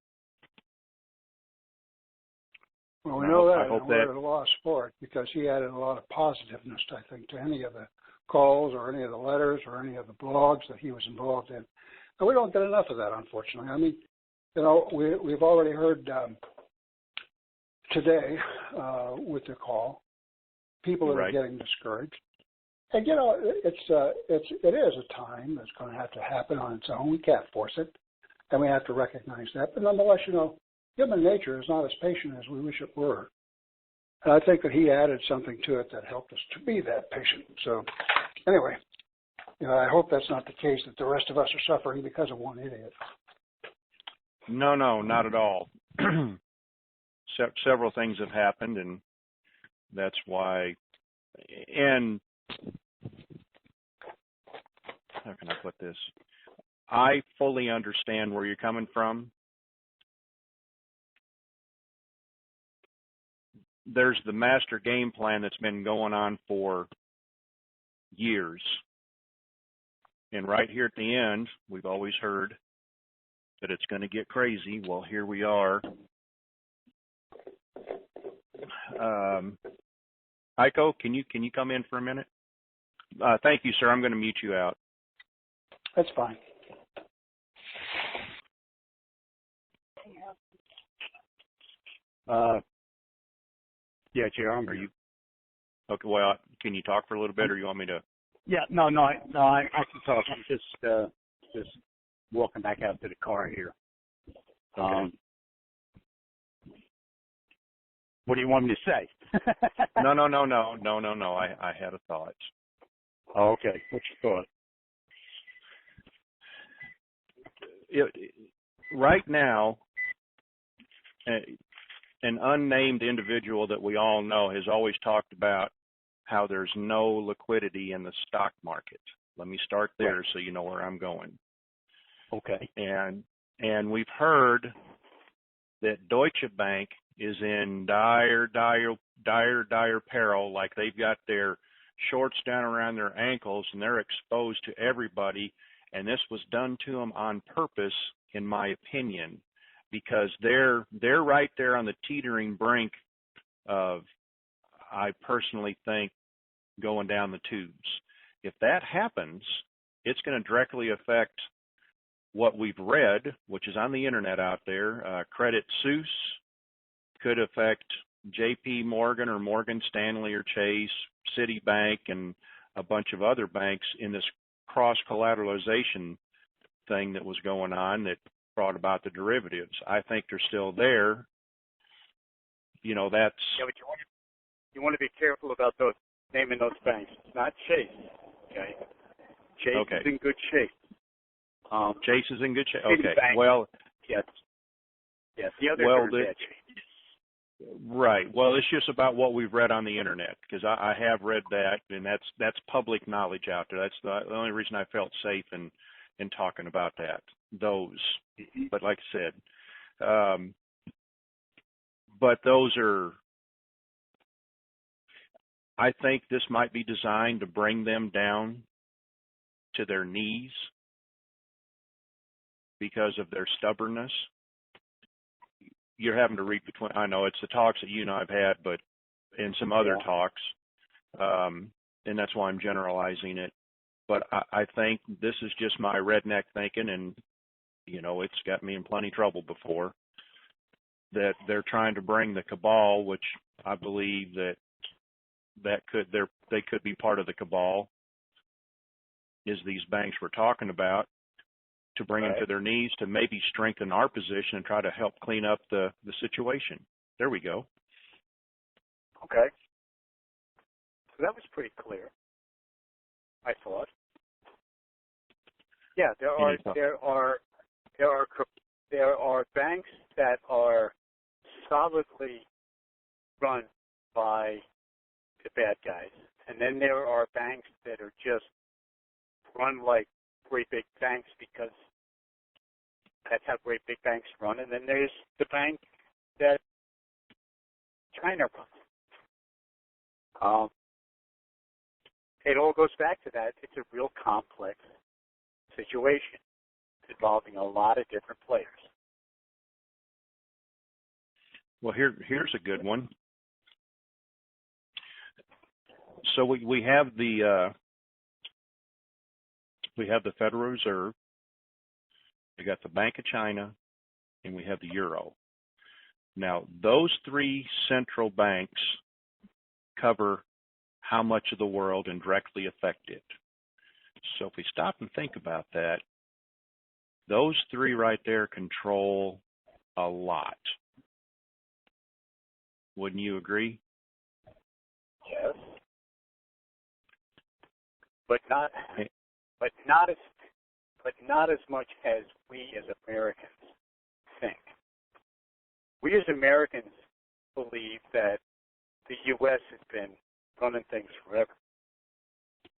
Well, we know that, and we're at a loss for it because he added a lot of positiveness, I think, to any of the calls or any of the letters or any of the blogs that he was involved in. And we don't get enough of that, unfortunately. I mean, you know, we've already heard today with the call, people that are getting discouraged. And, you know, it is a time that's going to have to happen on its own. We can't force it, and we have to recognize that. But nonetheless, you know, human nature is not as patient as we wish it were. And I think that he added something to it that helped us to be that patient. So anyway, you know, I hope that's not the case, that the rest of us are suffering because of one idiot. No, not at all. Several things have happened, and that's why. And how can I put this? I fully understand where you're coming from. There's the master game plan that's been going on for years. And right here at the end, we've always heard that it's going to get crazy. Well, here we are. Heiko, can you come in for a minute? Thank you, sir. I'm going to mute you out. That's fine. Yeah, Jerome. Are you okay? Well, can you talk for a little bit, or you want me to? Yeah, no, I can talk. I'm just walking back out to the car here. Okay. What do you want me to say? No. I had a thought. Oh, okay. What's your thought? Right now, an unnamed individual that we all know has always talked about how there's no liquidity in the stock market. Let me start there so you know where I'm going. Okay. And we've heard that Deutsche Bank is in dire peril, like they've got their shorts down around their ankles and they're exposed to everybody, and this was done to them on purpose, in my opinion, because they're right there on the teetering brink of, I personally think, going down the tubes. If that happens, it's going to directly affect what we've read, which is on the internet out there. Credit Suisse could affect J.P. Morgan or Morgan Stanley or Chase, Citibank, and a bunch of other banks in this cross-collateralization thing that was going on that brought about the derivatives. I think they're still there. You know, that's... Yeah, but you want to be careful about those naming those banks. It's not Chase, okay? Chase is in good shape. Chase is in good shape? Okay. Citibank, well... Yes. Yes, the others are bad shape. Right. Well, it's just about what we've read on the internet, because I have read that, and that's public knowledge out there. That's the only reason I felt safe in talking about that. Those. Mm-hmm. But like I said, but those are. I think this might be designed to bring them down to their knees because of their stubbornness. You're having to read between, I know it's the talks that you and I've had, but in some other talks, and that's why I'm generalizing it. But I think this is just my redneck thinking, and, you know, it's got me in plenty of trouble before, that they're trying to bring the cabal, which I believe that they could be part of the cabal, is these banks we're talking about, to bring them to their knees, to maybe strengthen our position and try to help clean up the situation. There we go. Okay. So that was pretty clear, I thought. Yeah, there are banks that are solidly run by the bad guys, and then there are banks that are just run like great big banks because that's how great big banks run, and then there's the bank that China runs. It all goes back to that. It's a real complex situation involving a lot of different players. Well, here's a good one. So we have the Federal Reserve, we got the Bank of China, and we have the Euro. Now, those three central banks cover how much of the world and directly affect it. So if we stop and think about that, those three right there control a lot. Wouldn't you agree? Yes. But not as much as we as Americans think. We as Americans believe that the U.S. has been running things forever,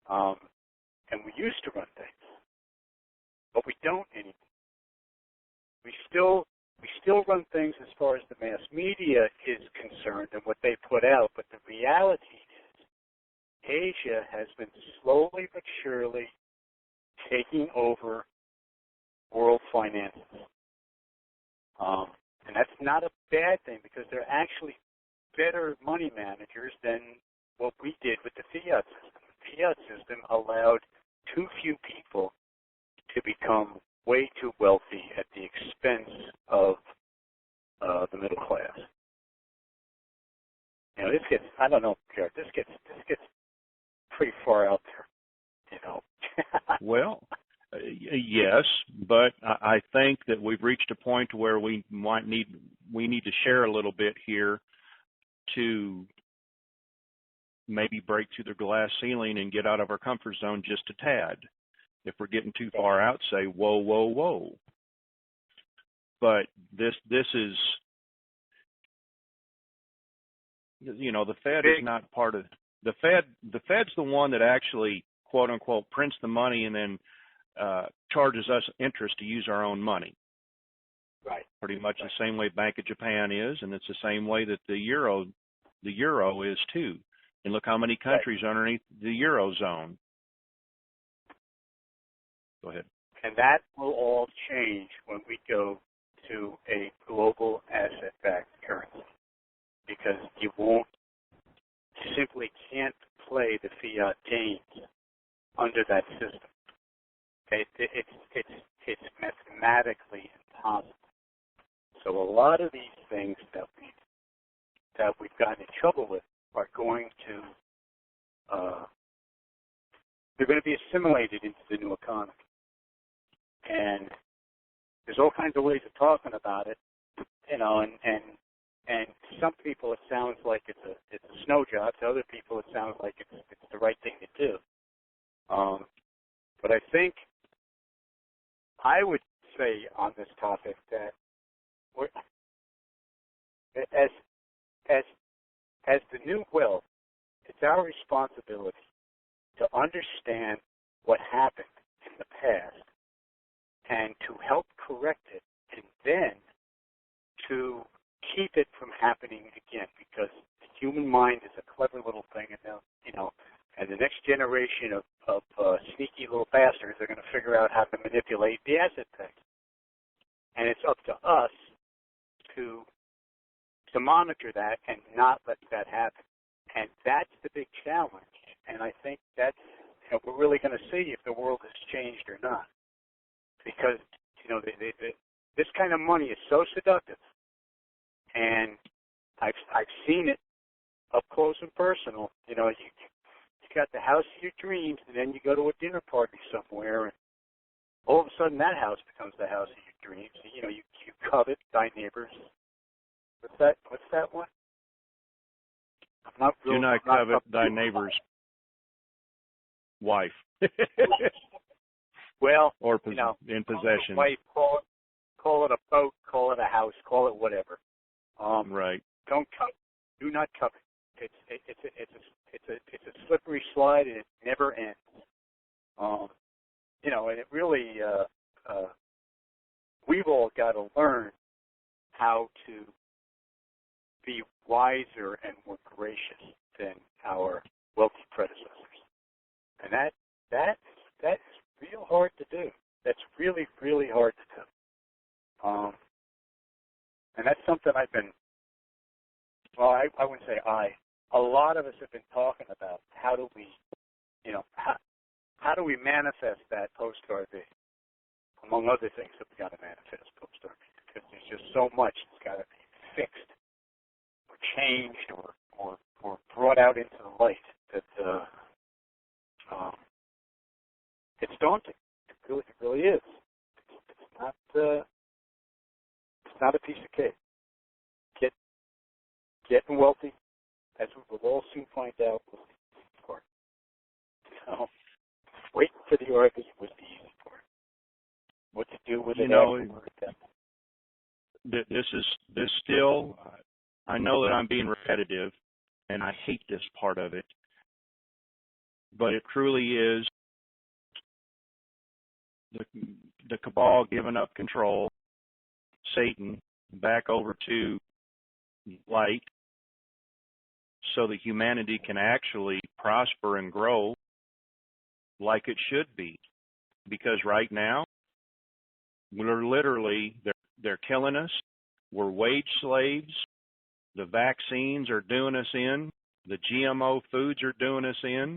and we used to run things, but we don't anymore. We still run things as far as the mass media is concerned and what they put out, but the reality is Asia has been slowly but surely taking over world finances. And that's not a bad thing because they're actually better money managers than what we did with the fiat system. The fiat system allowed too few people to become way too wealthy at the expense of the middle class. You know, this gets, I don't know, Jared, this gets pretty far out there, you know. Well, yes, but I think that we've reached a point where we need to share a little bit here to maybe break through the glass ceiling and get out of our comfort zone just a tad. If we're getting too far out, say, whoa, whoa, whoa. But this is, you know, the Fed is not part of the Fed. The Fed's the one that actually, quote unquote, prints the money and then charges us interest to use our own money. Right. Pretty much the same way Bank of Japan is, and it's the same way that the euro is too. And look how many countries underneath the Eurozone. Go ahead. And that will all change when we go to a global asset-backed currency, because you simply can't play the fiat games under that system. It's mathematically impossible. So a lot of these things that we've gotten in trouble with are going to they're going to be assimilated into the new economy. And there's all kinds of ways of talking about it, you know, and to some people it sounds like it's a snow job. To other people it sounds like it's the right thing to do. But I think I would say on this topic that as the new wealth, it's our responsibility to understand what happened in the past and to help correct it, and then to keep it from happening again, because the human mind is a clever little thing, and and the next generation of sneaky little bastards are going to figure out how to manipulate the asset tax. And it's up to us to monitor that and not let that happen. And that's the big challenge. And I think that's we're really going to see if the world has changed or not. Because this kind of money is so seductive, and I've seen it up close and personal. You got the house of your dreams, and then you go to a dinner party somewhere, and all of a sudden that house becomes the house of your dreams. You covet thy neighbors. What's that one? Do not covet thy neighbor's wife. Well, or in possession. Wife, call it a boat, call it a house, call it whatever. Right. Don't covet. Do not covet. It's a slippery slide, and it never ends. And it really we've all got to learn how to be wiser and more gracious than our wealthy predecessors. And that's real hard to do. That's really, really hard to do. And that's something I've been, I wouldn't say a lot of us have been talking about how do we, how do we manifest that post-RV? Among other things that we got to manifest post-RV, because there's just so much that's got to be fixed or changed or brought out into the light that it's daunting. It really is. It's not a piece of cake. Getting wealthy, as we will all soon find out, was the easy part. Waiting for the RV was the easy part. What to do with it afterward. This still, I know that I'm being repetitive, and I hate this part of it, but it truly is the cabal giving up control, Satan back over to light, so that humanity can actually prosper and grow like it should be. Because right now, we're literally, they're killing us. We're wage slaves. The vaccines are doing us in. The GMO foods are doing us in.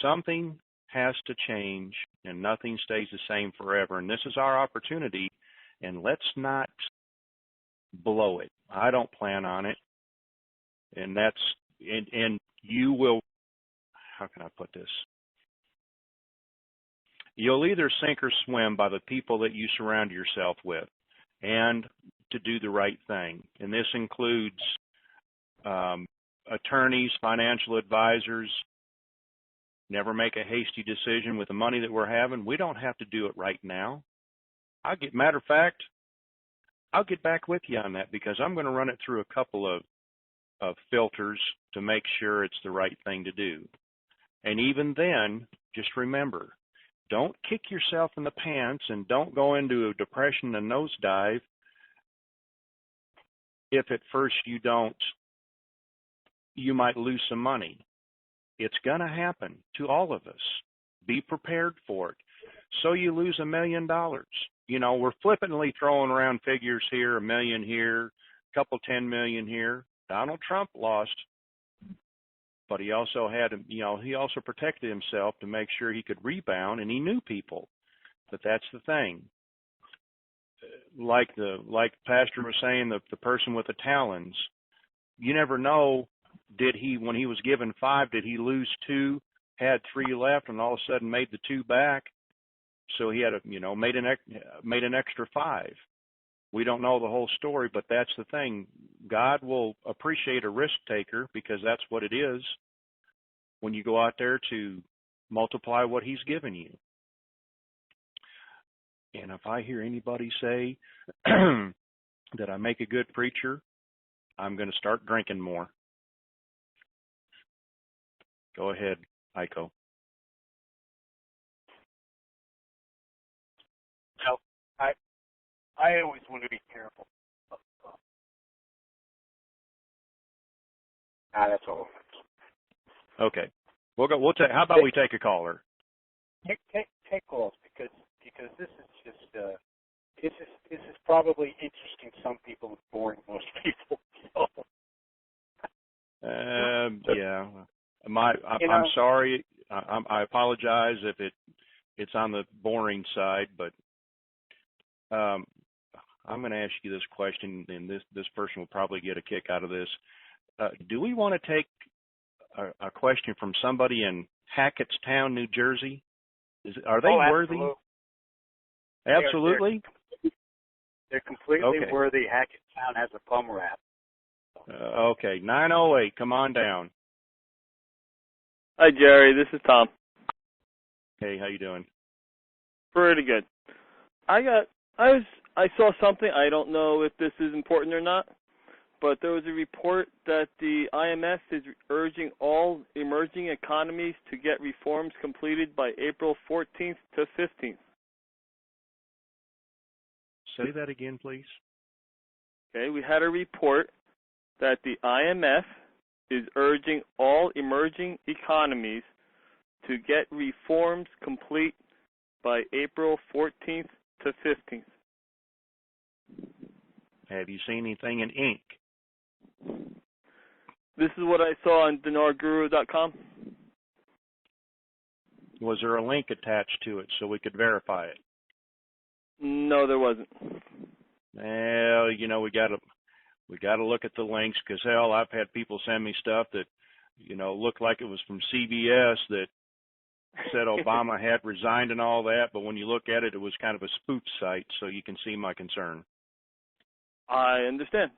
Something has to change, and nothing stays the same forever. And this is our opportunity, and let's not blow it. I don't plan on it. And and you will, how can I put this? You'll either sink or swim by the people that you surround yourself with, and to do the right thing. And this includes attorneys, financial advisors. Never make a hasty decision with the money that we're having. We don't have to do it right now. Matter of fact, I'll get back with you on that, because I'm going to run it through a couple of filters to make sure it's the right thing to do. And even then, just remember, don't kick yourself in the pants and don't go into a depression and nosedive if at first you might lose some money. It's going to happen to all of us. Be prepared for it. So you lose $1 million. We're flippantly throwing around figures here, 1 million here, a couple 10 million here. Donald Trump lost, but he also he also protected himself to make sure he could rebound, and he knew people. But that's the thing. Like Pastor was saying, the person with the talons, you never know. When he was given 5, did he lose 2, had 3 left, and all of a sudden made the 2 back? So he had made an extra 5. We don't know the whole story, but that's the thing. God will appreciate a risk taker, because that's what it is when you go out there to multiply what he's given you. And if I hear anybody say that I make a good preacher, I'm going to start drinking more. Go ahead, Heiko. I always want to be careful of That's all. Okay. We'll go. How about we take a caller? Take calls because this is just this is probably interesting to some people and boring most people. Yeah. I'm sorry. I apologize if it's on the boring side, but I'm going to ask you this question, and this person will probably get a kick out of this. Do we want to take a question from somebody in Hackettstown, New Jersey? Are they worthy? Absolutely. They're completely worthy. Hackettstown has a bum rap. Okay, 908. Come on down. Hi, Jerry. This is Tom. Hey, how you doing? Pretty good. I saw something. I don't know if this is important or not, but there was a report that the IMF is urging all emerging economies to get reforms completed by April 14th to 15th. Say that again, please. Okay, we had a report that the IMF is urging all emerging economies to get reforms complete by April 14th to 15th. Have you seen anything in ink? This is what I saw on dinarguru.com. Was there a link attached to it so we could verify it? No, there wasn't. Well, we got to look at the links because hell, I've had people send me stuff that looked like it was from CBS that said Obama had resigned and all that, but when you look at it, it was kind of a spoof site, so you can see my concern. I understand.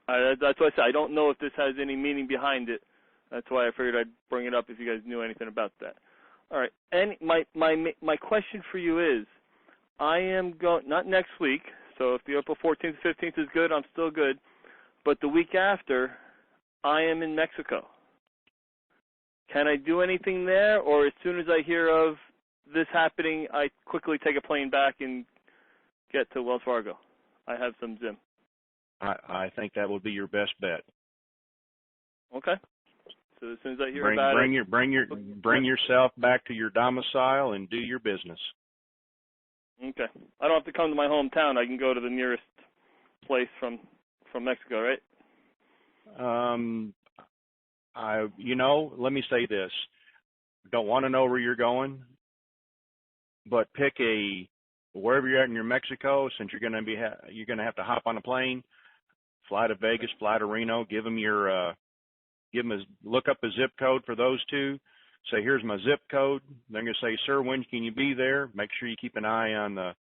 That's why I said I don't know if this has any meaning behind it. That's why I figured I'd bring it up if you guys knew anything about that. All right. And my question for you is, I am going, not next week, so if the April 14th, 15th is good, I'm still good, but the week after, I am in Mexico. Can I do anything there, or as soon as I hear of this happening, I quickly take a plane back and get to Wells Fargo? I have some Zim. I think that would be your best bet. Okay. So as soon as I hear about it, bring yourself back to your domicile and do your business. Okay. I don't have to come to my hometown. I can go to the nearest place from Mexico, right? Let me say this. Don't want to know where you're going, but pick wherever you're at in your Mexico, since you're going to have to hop on a plane, fly to Vegas, fly to Reno, give them look up a zip code for those two. Say, here's my zip code. They're going to say, sir, when can you be there? Make sure you keep an eye on the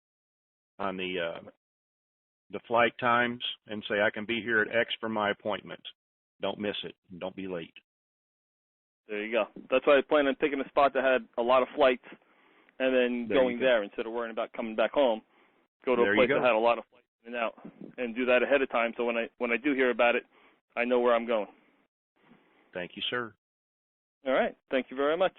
flight times and say, I can be here at X for my appointment. Don't miss it. Don't be late. There you go. That's why I plan on taking a spot that had a lot of flights and then going there instead of worrying about coming back home. Go to a place that had a lot of flights in and out and do that ahead of time so when I do hear about it, I know where I'm going. Thank you, sir. All right. Thank you very much.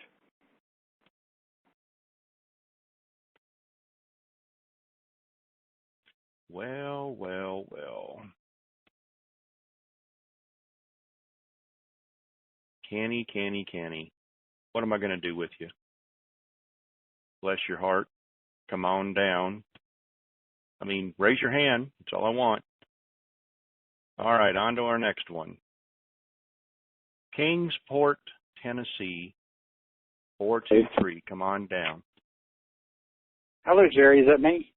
Well. Canny. What am I going to do with you? Bless your heart. Come on down. Raise your hand. That's all I want. All right, on to our next one. Kingsport, Tennessee, 423. Come on down. Hello, Jerry. Is that me?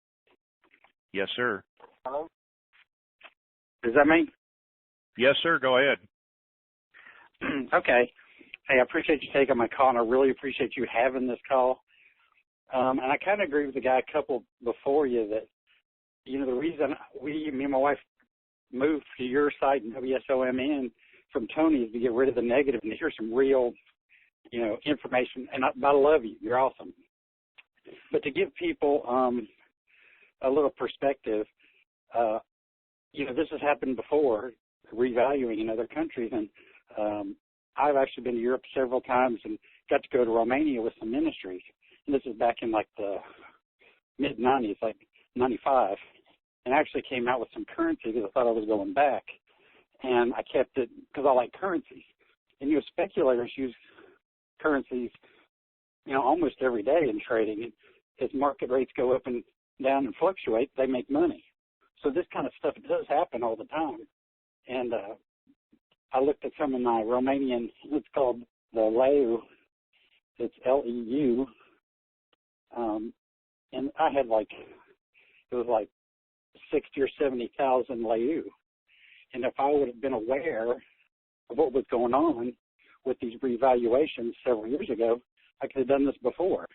Yes, sir. Hello? Is that me? Yes, sir. Go ahead. Okay. Hey, I appreciate you taking my call, and I really appreciate you having this call. And I kind of agree with the guy a couple before you that, the reason me and my wife moved to your site and WSOMN from Tony is to get rid of the negative and to hear some real, information. And I love you. You're awesome. But to give people a little perspective, this has happened before, revaluing in other countries. And I've actually been to Europe several times and got to go to Romania with some ministries. And this is back in like the mid-90s, like 95. And I actually came out with some currency because I thought I was going back. And I kept it because I like currencies. And speculators use currencies, almost every day in trading. And as market rates go up and down and fluctuate, they make money. So this kind of stuff does happen all the time. And I looked at some of my Romanian, it's called the Leu, it's Leu, and I had it was like 60 or 70,000 Leu. And if I would have been aware of what was going on with these revaluations several years ago, I could have done this before.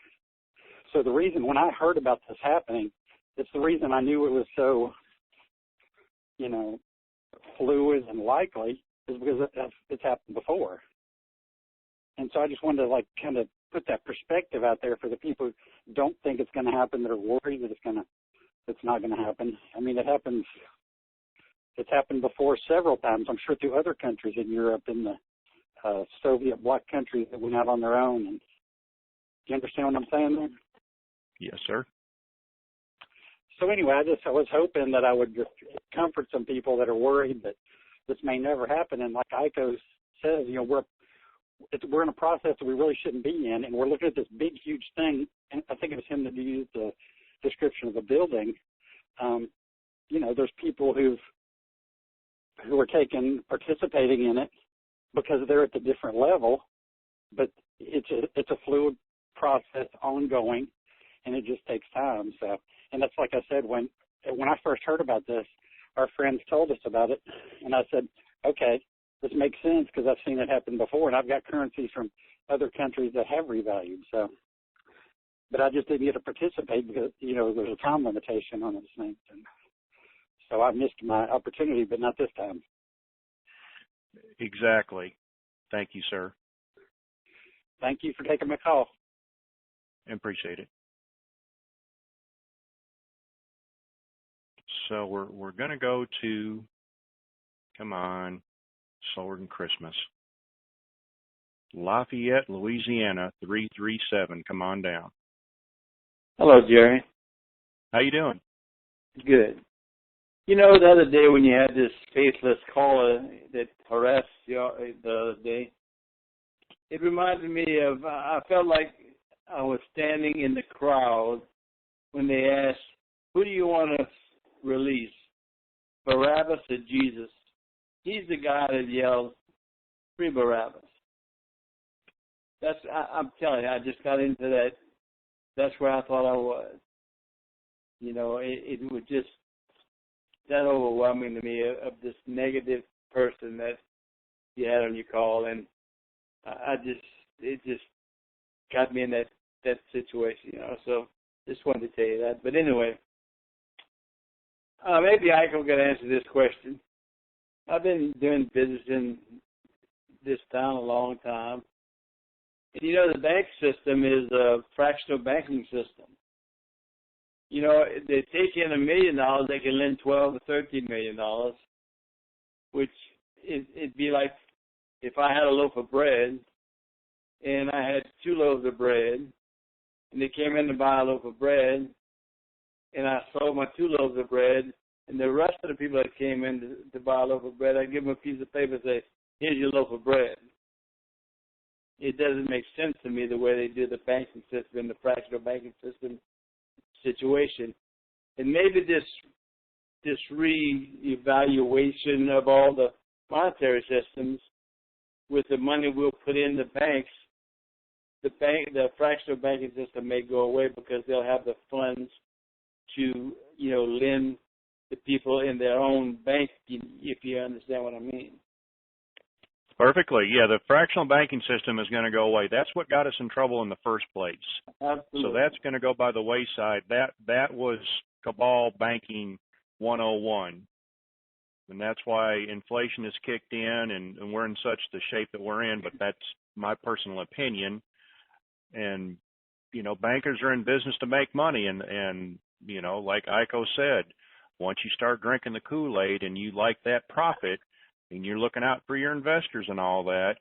So the reason, when I heard about this happening, it's the reason I knew it was so, fluid and likely, is because it's happened before. And so I just wanted to kind of put that perspective out there for the people who don't think it's going to happen, that are worried that it's not going to happen. I mean, it's happened before several times, I'm sure, through other countries in Europe and the Soviet bloc countries that went out on their own. And do you understand what I'm saying there? Yes, sir. So anyway, I was hoping that I would just comfort some people that are worried that this may never happen. And like Iko says, we're in a process that we really shouldn't be in, and we're looking at this big, huge thing. And I think it was him that used the description of the building. There's people who are participating in it because they're at the different level, but it's a fluid process, ongoing, and it just takes time. So, and that's like I said, when I first heard about this, our friends told us about it, and I said, okay, this makes sense because I've seen it happen before, and I've got currencies from other countries that have revalued. So, but I just didn't get to participate because there's a time limitation on those things, and so I missed my opportunity, but not this time. Exactly. Thank you, sir. Thank you for taking my call. I appreciate it. So we're going to go to, come on, slower than Christmas. Lafayette, Louisiana, 337. Come on down. Hello, Jerry. How you doing? Good. The other day when you had this faceless caller that harassed you the other day, it reminded me of, I felt like I was standing in the crowd when they asked, who do you want to release, Barabbas or Jesus? He's the guy that yelled, free Barabbas. I'm telling you, I just got into that. That's where I thought I was. It was just that overwhelming to me of this negative person that you had on your call, and it just got me in that situation, So just wanted to tell you that. But anyway, maybe Iko can answer this question. I've been doing business in this town a long time. And the bank system is a fractional banking system. They take in $1 million, they can lend $12 to $13 million, which it'd be like if I had a loaf of bread and I had 2 loaves of bread, and they came in to buy a loaf of bread, and I sold my 2 loaves of bread, and the rest of the people that came in to buy a loaf of bread, I'd give them a piece of paper and say, here's your loaf of bread. It doesn't make sense to me the way they do the banking system, the fractional banking system situation. And maybe this re-evaluation of all the monetary systems with the money we'll put in the banks, the fractional banking system may go away because they'll have the funds to, lend the people in their own bank, if you understand what I mean. Perfectly. Yeah, the fractional banking system is going to go away. That's what got us in trouble in the first place. Absolutely. So that's going to go by the wayside. That was cabal banking 101. And that's why inflation has kicked in and we're in such the shape that we're in, but that's my personal opinion. And, bankers are in business to make money. And like Iko said, once you start drinking the Kool-Aid and you like that profit, and you're looking out for your investors and all that,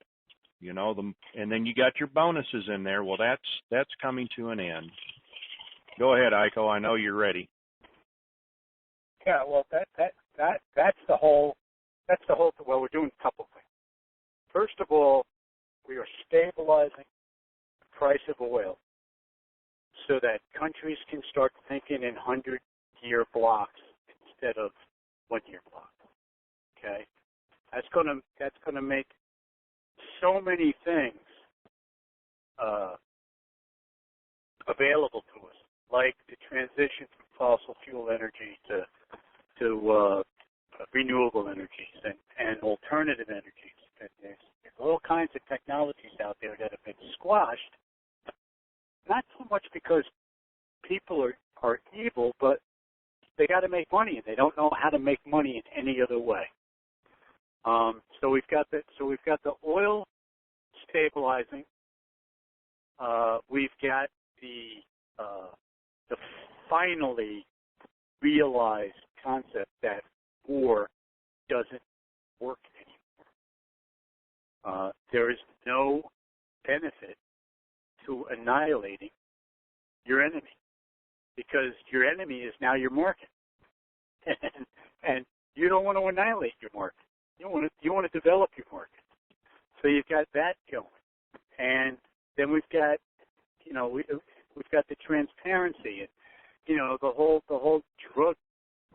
and then you got your bonuses in there. Well, that's coming to an end. Go ahead, Iko. I know you're ready. Yeah, well, that's the whole. Well, we're doing a couple things. First of all, we are stabilizing the price of oil so that countries can start thinking in 100-year blocks instead of 1-year blocks. Okay, that's gonna make so many things available to us, like the transition from fossil fuel energy to renewable energies and alternative energies. And there's all kinds of technologies out there that have been squashed, not so much because people are evil, but they got to make money, and they don't know how to make money in any other way. So we've got the oil stabilizing. We've got the finally realized concept that war doesn't work anymore. There is no benefit to annihilating your enemy, because your enemy is now your market, and you don't want to annihilate your market. You want to develop your market. So you've got that going, and then we've got we've got the transparency and the whole drug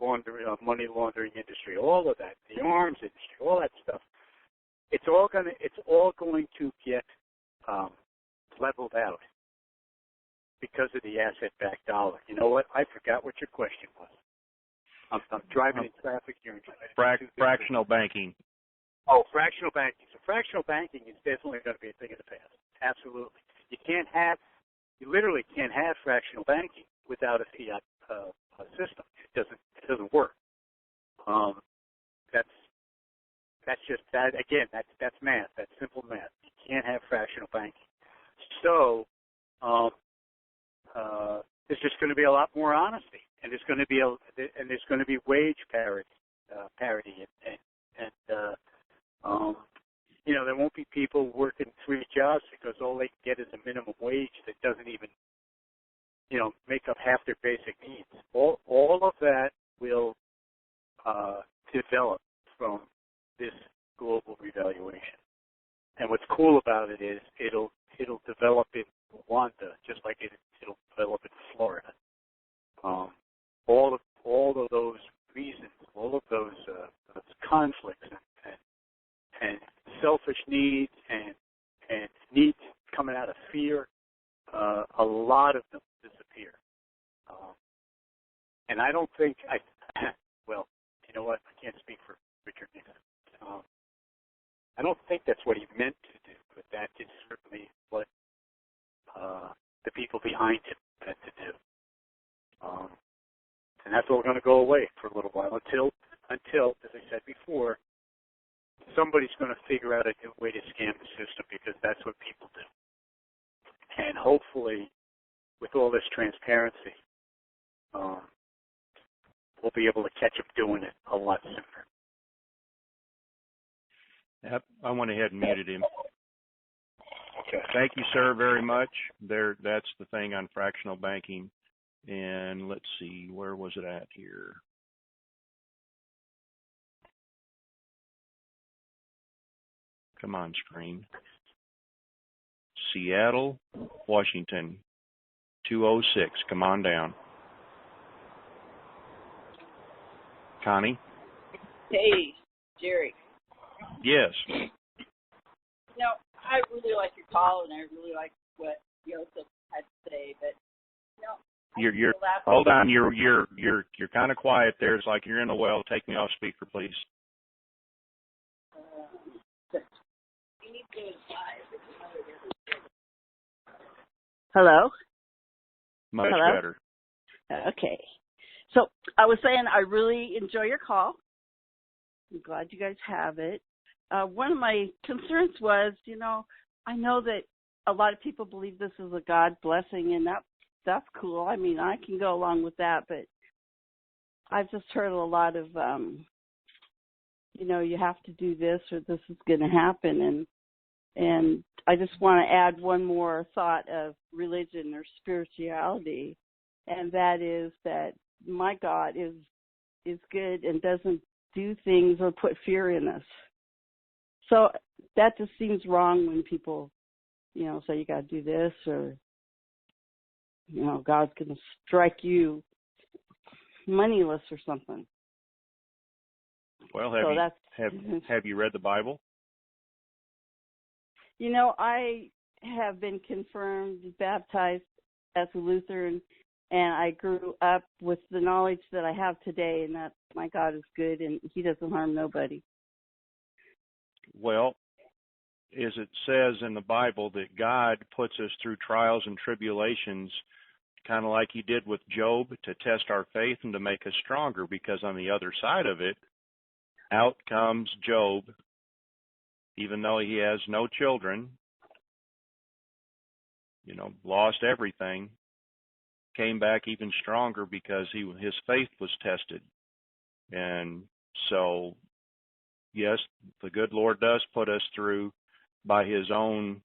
laundering, money laundering industry, all of that, the arms industry, all that stuff. It's all going to get leveled out because of the asset-backed dollar. You know what? I forgot what your question was. I'm driving in traffic here. Fractional banking. Oh, fractional banking. So fractional banking is definitely going to be a thing of the past. Absolutely. You literally can't have fractional banking without a fiat system. It doesn't work. That's just that. Again, that's math. That's simple math. You can't have fractional banking. So there's just going to be a lot more honesty, and there's going to be wage parity, there won't be people working 3 jobs because all they get is a minimum wage that doesn't even make up half their basic needs. All of that will develop from this global revaluation. And what's cool about it is it'll develop in Rwanda just like it'll develop in Florida. All of those reasons, all of those conflicts and selfish needs and needs coming out of fear, a lot of them disappear. And I don't think well, you know what? I can't speak for Richard Nixon. I don't think that's what he meant to do, but that is certainly what the people behind him meant to do. And that's all going to go away for a little while until, as I said before, somebody's going to figure out a new way to scam the system, because that's what people do. And hopefully, with all this transparency, we'll be able to catch them doing it a lot sooner. Yep, I went ahead and muted him. Okay. Thank you, sir, very much. That's the thing on fractional banking. And let's see, where was it at here? Come on, screen. Seattle, Washington, 206. Come on down. Connie? Hey, Jerry. Yes. I really like your call, and I really like what Joseph had to say, but you're hold on, you're kind of quiet there. It's like you're in a well. Take me off speaker, please. Hello? Much Hello? better. Okay. So I was saying I really enjoy your call. I'm glad you guys have it. One of my concerns was, I know that a lot of people believe this is a God blessing, and that's cool. I mean, I can go along with that, but I've just heard a lot of, you have to do this or this is going to happen, and I just want to add one more thought of religion or spirituality, and that is that my God is good and doesn't do things or put fear in us. So that just seems wrong when people, say you got to do this, or God's going to strike you moneyless or something. Well, have you read the Bible? I have been confirmed, baptized as a Lutheran, and I grew up with the knowledge that I have today, and that my God is good and He doesn't harm nobody. Well, as it says in the Bible, that God puts us through trials and tribulations, kind of like He did with Job, to test our faith and to make us stronger, because on the other side of it, out comes Job, even though he has no children, lost everything, came back even stronger because his faith was tested. And so, yes, the good Lord does put us through by His own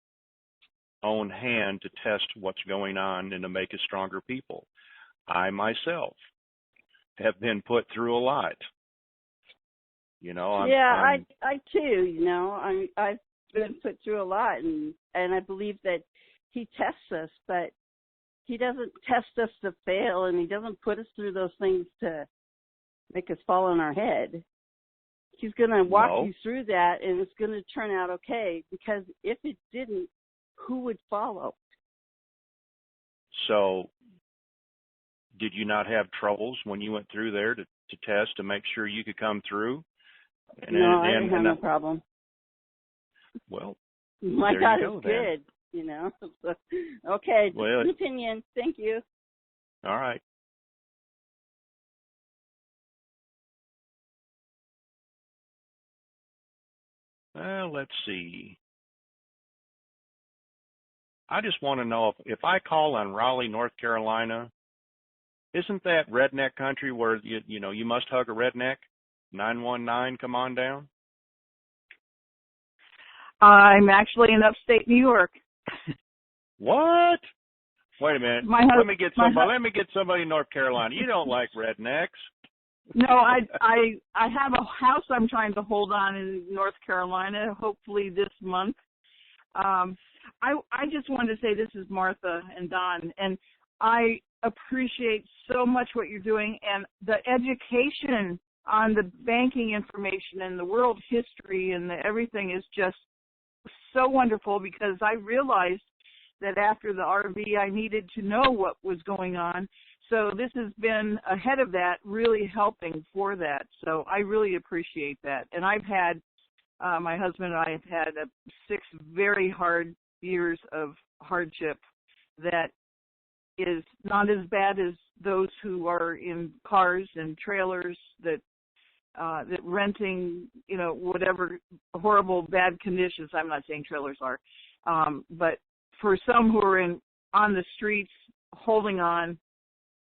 hand to test what's going on and to make us stronger people. I myself have been put through a lot. I too. I've been put through a lot, and I believe that He tests us, but He doesn't test us to fail, and He doesn't put us through those things to make us fall on our head. He's going to walk you through that, and it's going to turn out okay, because if it didn't, who would follow? So, did you not have troubles when you went through there to test to make sure you could come through? I didn't have no problem. Well, my God is good, then. Okay, just an opinion. Thank you. All right. Let's see. I just want to know if I call on Raleigh, North Carolina, isn't that redneck country where you must hug a redneck? 919, come on down. I'm actually in upstate New York. What? Wait a minute. Let me get somebody in North Carolina. You don't like rednecks. No, I have a house I'm trying to hold on in North Carolina, hopefully this month. I just wanted to say, this is Martha and Don, and I appreciate so much what you're doing, and the education on the banking information and the world history and everything is just so wonderful, because I realized that after the RV I needed to know what was going on. So this has been ahead of that, really helping for that. So I really appreciate that. And I've had, my husband and I have had 6 very hard years of hardship that is not as bad as those who are in cars and trailers that renting, whatever horrible bad conditions. I'm not saying trailers are, but for some who are on the streets holding on,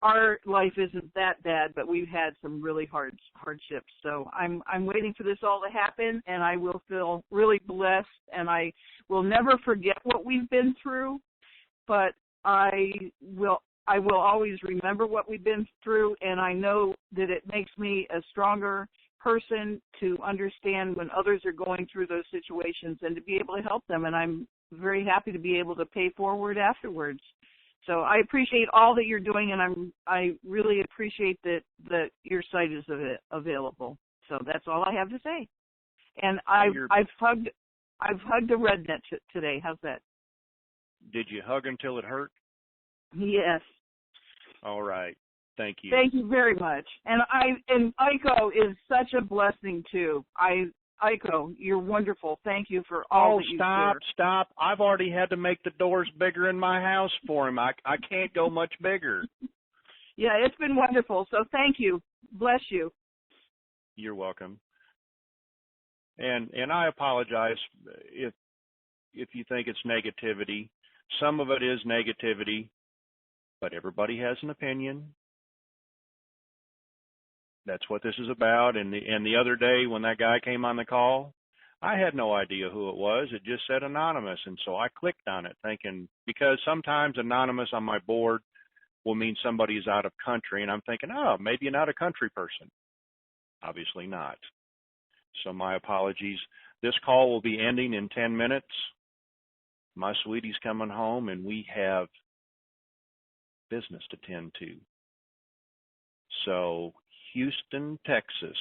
our life isn't that bad, but we've had some really hardships. So I'm waiting for this all to happen, and I will feel really blessed, and I will never forget what we've been through, but I will always remember what we've been through, and I know that it makes me a stronger person to understand when others are going through those situations and to be able to help them, and I'm very happy to be able to pay forward afterwards. So I appreciate all that you're doing, and I really appreciate that your site is available. So that's all I have to say. And I've hugged a redneck today. How's that? Did you hug until it hurt? Yes. All right. Thank you. Thank you very much. And Aiko is such a blessing too. Aiko, you're wonderful. Thank you for all that you do. Stop. I've already had to make the doors bigger in my house for him. I can't go much bigger. Yeah, it's been wonderful. So thank you. Bless you. You're welcome. And I apologize if you think it's negativity. Some of it is negativity, but everybody has an opinion. That's what this is about. And the other day when that guy came on the call, I had no idea who it was. It just said anonymous. And so I clicked on it thinking, because sometimes anonymous on my board will mean somebody's out of country. And I'm thinking, oh, maybe you're not a country person. Obviously not. So my apologies. This call will be ending in 10 minutes. My sweetie's coming home, and we have business to tend to. So Houston, Texas,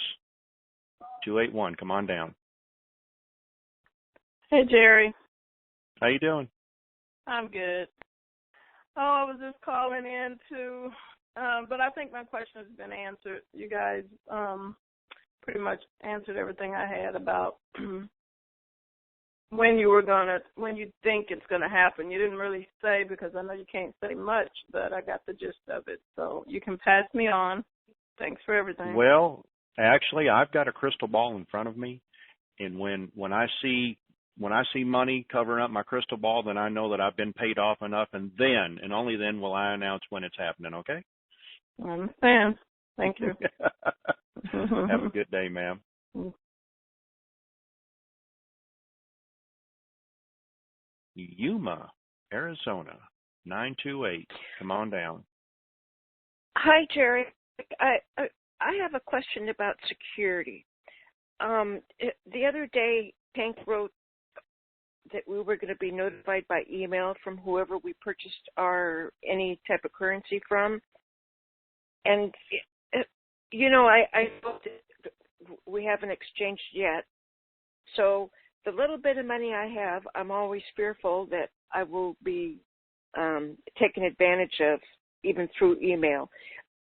281, come on down. Hey, Jerry. How you doing? I'm good. Oh, I was just calling in to, but I think my question has been answered. You guys pretty much answered everything I had about when you think it's gonna happen. You didn't really say, because I know you can't say much, but I got the gist of it. So you can pass me on. Thanks for everything. Well, actually, I've got a crystal ball in front of me, and when I see money covering up my crystal ball, then I know that I've been paid off enough, and then and only then will I announce when it's happening. Okay? I understand. Thank you. Have a good day, ma'am. Yuma, Arizona, 928. Come on down. Hi, Jerry. I have a question about security. The other day, Hank wrote that we were going to be notified by email from whoever we purchased any type of currency from. And, I know that we haven't exchanged yet. So the little bit of money I have, I'm always fearful that I will be taken advantage of, even through email.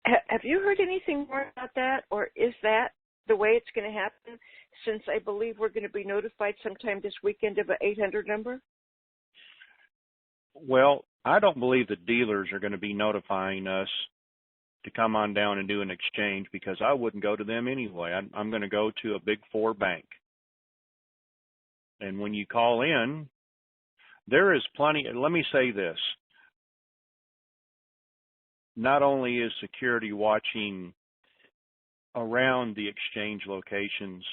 Have you heard anything more about that, or is that the way it's going to happen, since I believe we're going to be notified sometime this weekend of an 800 number? Well, I don't believe the dealers are going to be notifying us to come on down and do an exchange, because I wouldn't go to them anyway. I'm going to go to a Big Four bank. And when you call in, there is plenty. Let me say this. Not only is security watching around the exchange locations,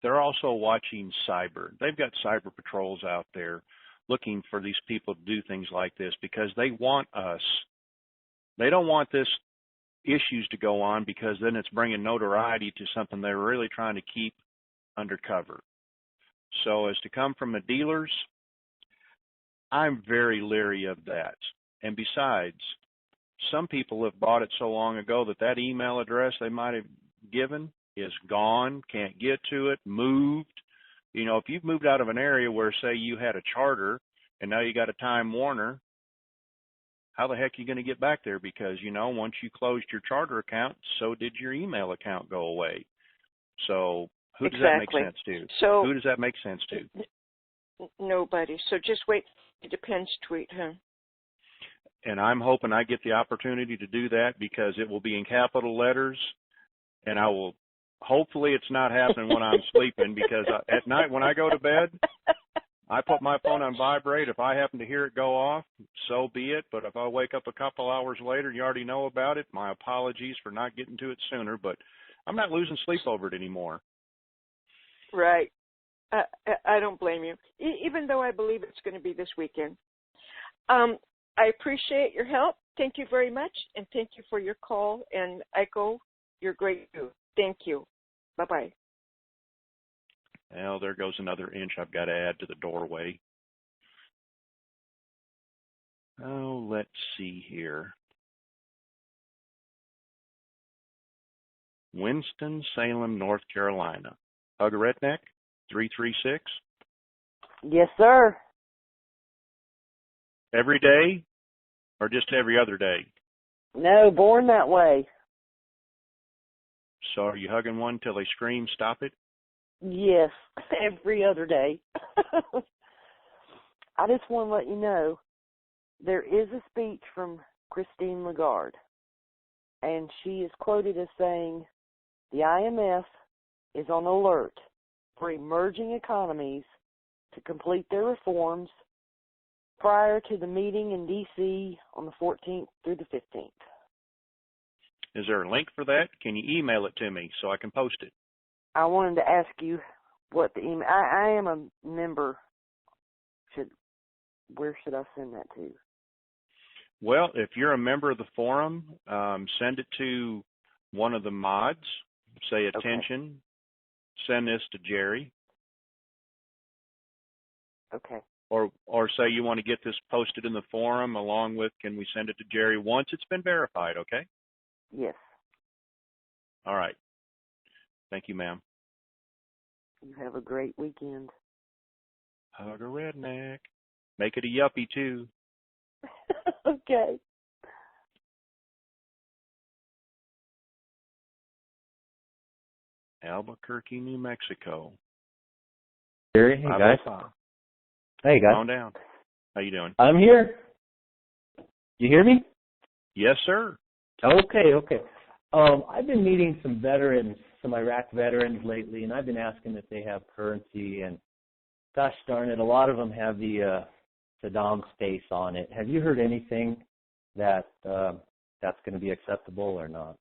they're also watching cyber. They've got cyber patrols out there looking for these people to do things like this, because they want us. They don't want this issues to go on, because then it's bringing notoriety to something they're really trying to keep undercover. So as to come from the dealers, I'm very leery of that. And besides, some people have bought it so long ago that email address they might have given is gone, can't get to it, moved. If you've moved out of an area where, say, you had a Charter and now you got a Time Warner, how the heck are you going to get back there? Because, once you closed your Charter account, so did your email account go away. So who does that make sense to? So who does that make sense to? Nobody. So just wait. It depends tweet, huh? And I'm hoping I get the opportunity to do that, because it will be in capital letters, and I will, hopefully it's not happening when I'm sleeping, because at night when I go to bed, I put my phone on vibrate. If I happen to hear it go off, so be it. But if I wake up a couple hours later and you already know about it, my apologies for not getting to it sooner, but I'm not losing sleep over it anymore. Right. I don't blame you, even though I believe it's going to be this weekend. I appreciate your help. Thank you very much, and thank you for your call. And Echo, you're great too. Thank you. Bye-bye. Well, there goes another inch I've got to add to the doorway. Oh, let's see here. Winston-Salem, North Carolina. Hug a Redneck, 336. Yes, sir. Every day or just every other day? No, born that way. So are you hugging one till they scream, stop it? Yes, every other day. I just want to let you know, there is a speech from Christine Lagarde, and she is quoted as saying, the IMF is on alert for emerging economies to complete their reforms prior to the meeting in D.C. on the 14th through the 15th. Is there a link for that? Can you email it to me so I can post it? I wanted to ask you what the email. I am a member. Where should I send that to? Well, if you're a member of the forum, send it to one of the mods. Say attention. send this to Jerry, Okay. or say you want to get this posted in the forum along with, can we send it to Jerry once it's been verified, okay? Yes. All right. Thank you, ma'am. You have a great weekend. Hug a redneck. Make it a yuppie, too. Okay. Albuquerque, New Mexico. Jerry, hey guys. 505. Hey guys. Come on down. How you doing? I'm here. You hear me? Yes, sir. Okay. I've been meeting some veterans, some Iraq veterans lately, and I've been asking if they have currency, and gosh darn it, a lot of them have the Saddam space on it. Have you heard anything that that's going to be acceptable or not?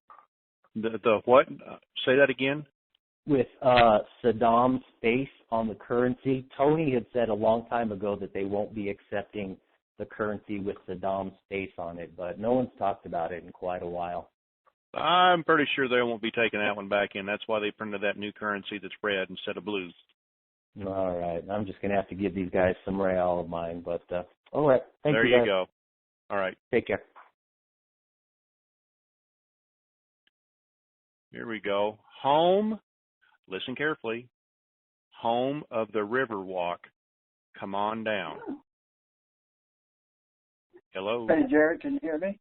The what? Say that again. With Saddam's face on the currency, Tony had said a long time ago that they won't be accepting the currency with Saddam's face on it, but no one's talked about it in quite a while. I'm pretty sure they won't be taking that one back in. That's why they printed that new currency that's red instead of blue. All right. I'm just going to have to give these guys some real of mine, but all right. Thank you, There you guys. go. All right. Take care. Here we go. Home, listen carefully, home of the Riverwalk. Come on down. Hello. Hey, Jerry, can you hear me?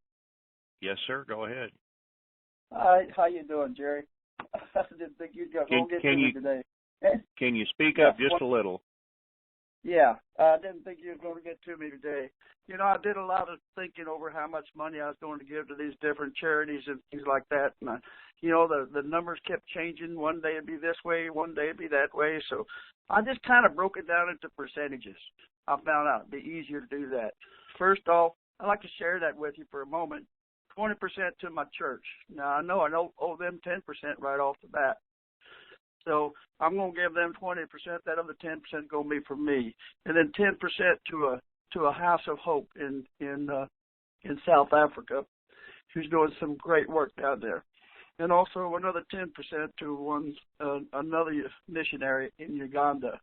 Yes, sir. Go ahead. Hi, how you doing, Jerry? I didn't think you'd go get to me today. Can you speak Yeah, up just a little? Yeah, I didn't think you were going to get to me today. You know, I did a lot of thinking over how much money I was going to give to these different charities and things like that. And, the numbers kept changing. One day it'd be this way, one day it'd be that way. So I just kind of broke it down into percentages. I found out it'd be easier to do that. First off, I'd like to share that with you for a moment. 20% to my church. Now, I know I don't owe them 10% right off the bat. So I'm going to give them 20%. That other 10% is going to be for me, and then 10% to a House of Hope in South Africa, who's doing some great work down there, and also another 10% to another missionary in Uganda,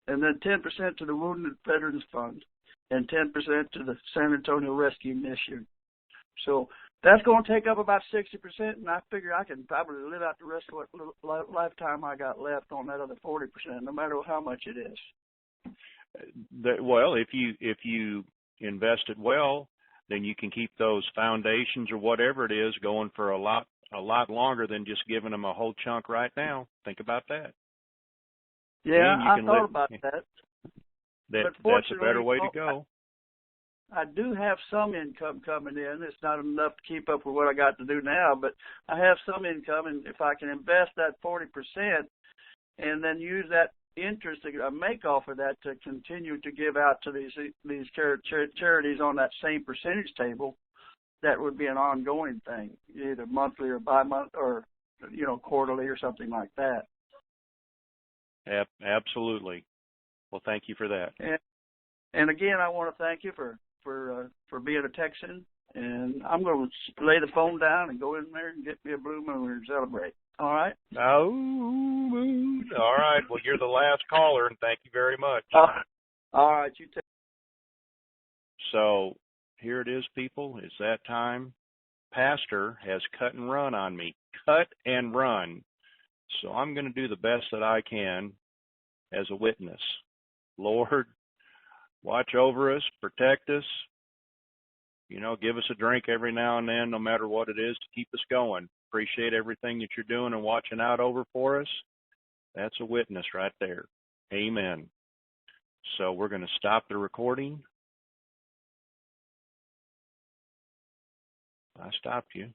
and then 10% to the Wounded Veterans Fund, and 10% to the San Antonio Rescue Mission. So that's going to take up about 60%, and I figure I can probably live out the rest of what lifetime I got left on that other 40%, no matter how much it is. Well, if you invest it well, then you can keep those foundations or whatever it is going for a lot longer than just giving them a whole chunk right now. Think about that. Yeah, I thought about that. That's a better way to go. I do have some income coming in. It's not enough to keep up with what I got to do now, but I have some income, and if I can invest that 40% and then use that interest that I make off of that to continue to give out to these charities on that same percentage table, that would be an ongoing thing, either monthly or bi-month or quarterly or something like that. Absolutely. Well, thank you for that. And again, I want to thank you for being a Texan, and I'm going to lay the phone down and go in there and get me a blue moon and celebrate. All right? Oh, moon. All right. Well, you're the last caller, and thank you very much. All right. You take. So here it is, people. It's that time. Pastor has cut and run on me. Cut and run. So I'm going to do the best that I can as a witness. Lord, watch over us, protect us, give us a drink every now and then, no matter what it is, to keep us going. Appreciate everything that you're doing and watching out over for us. That's a witness right there. Amen. So we're going to stop the recording. I stopped you.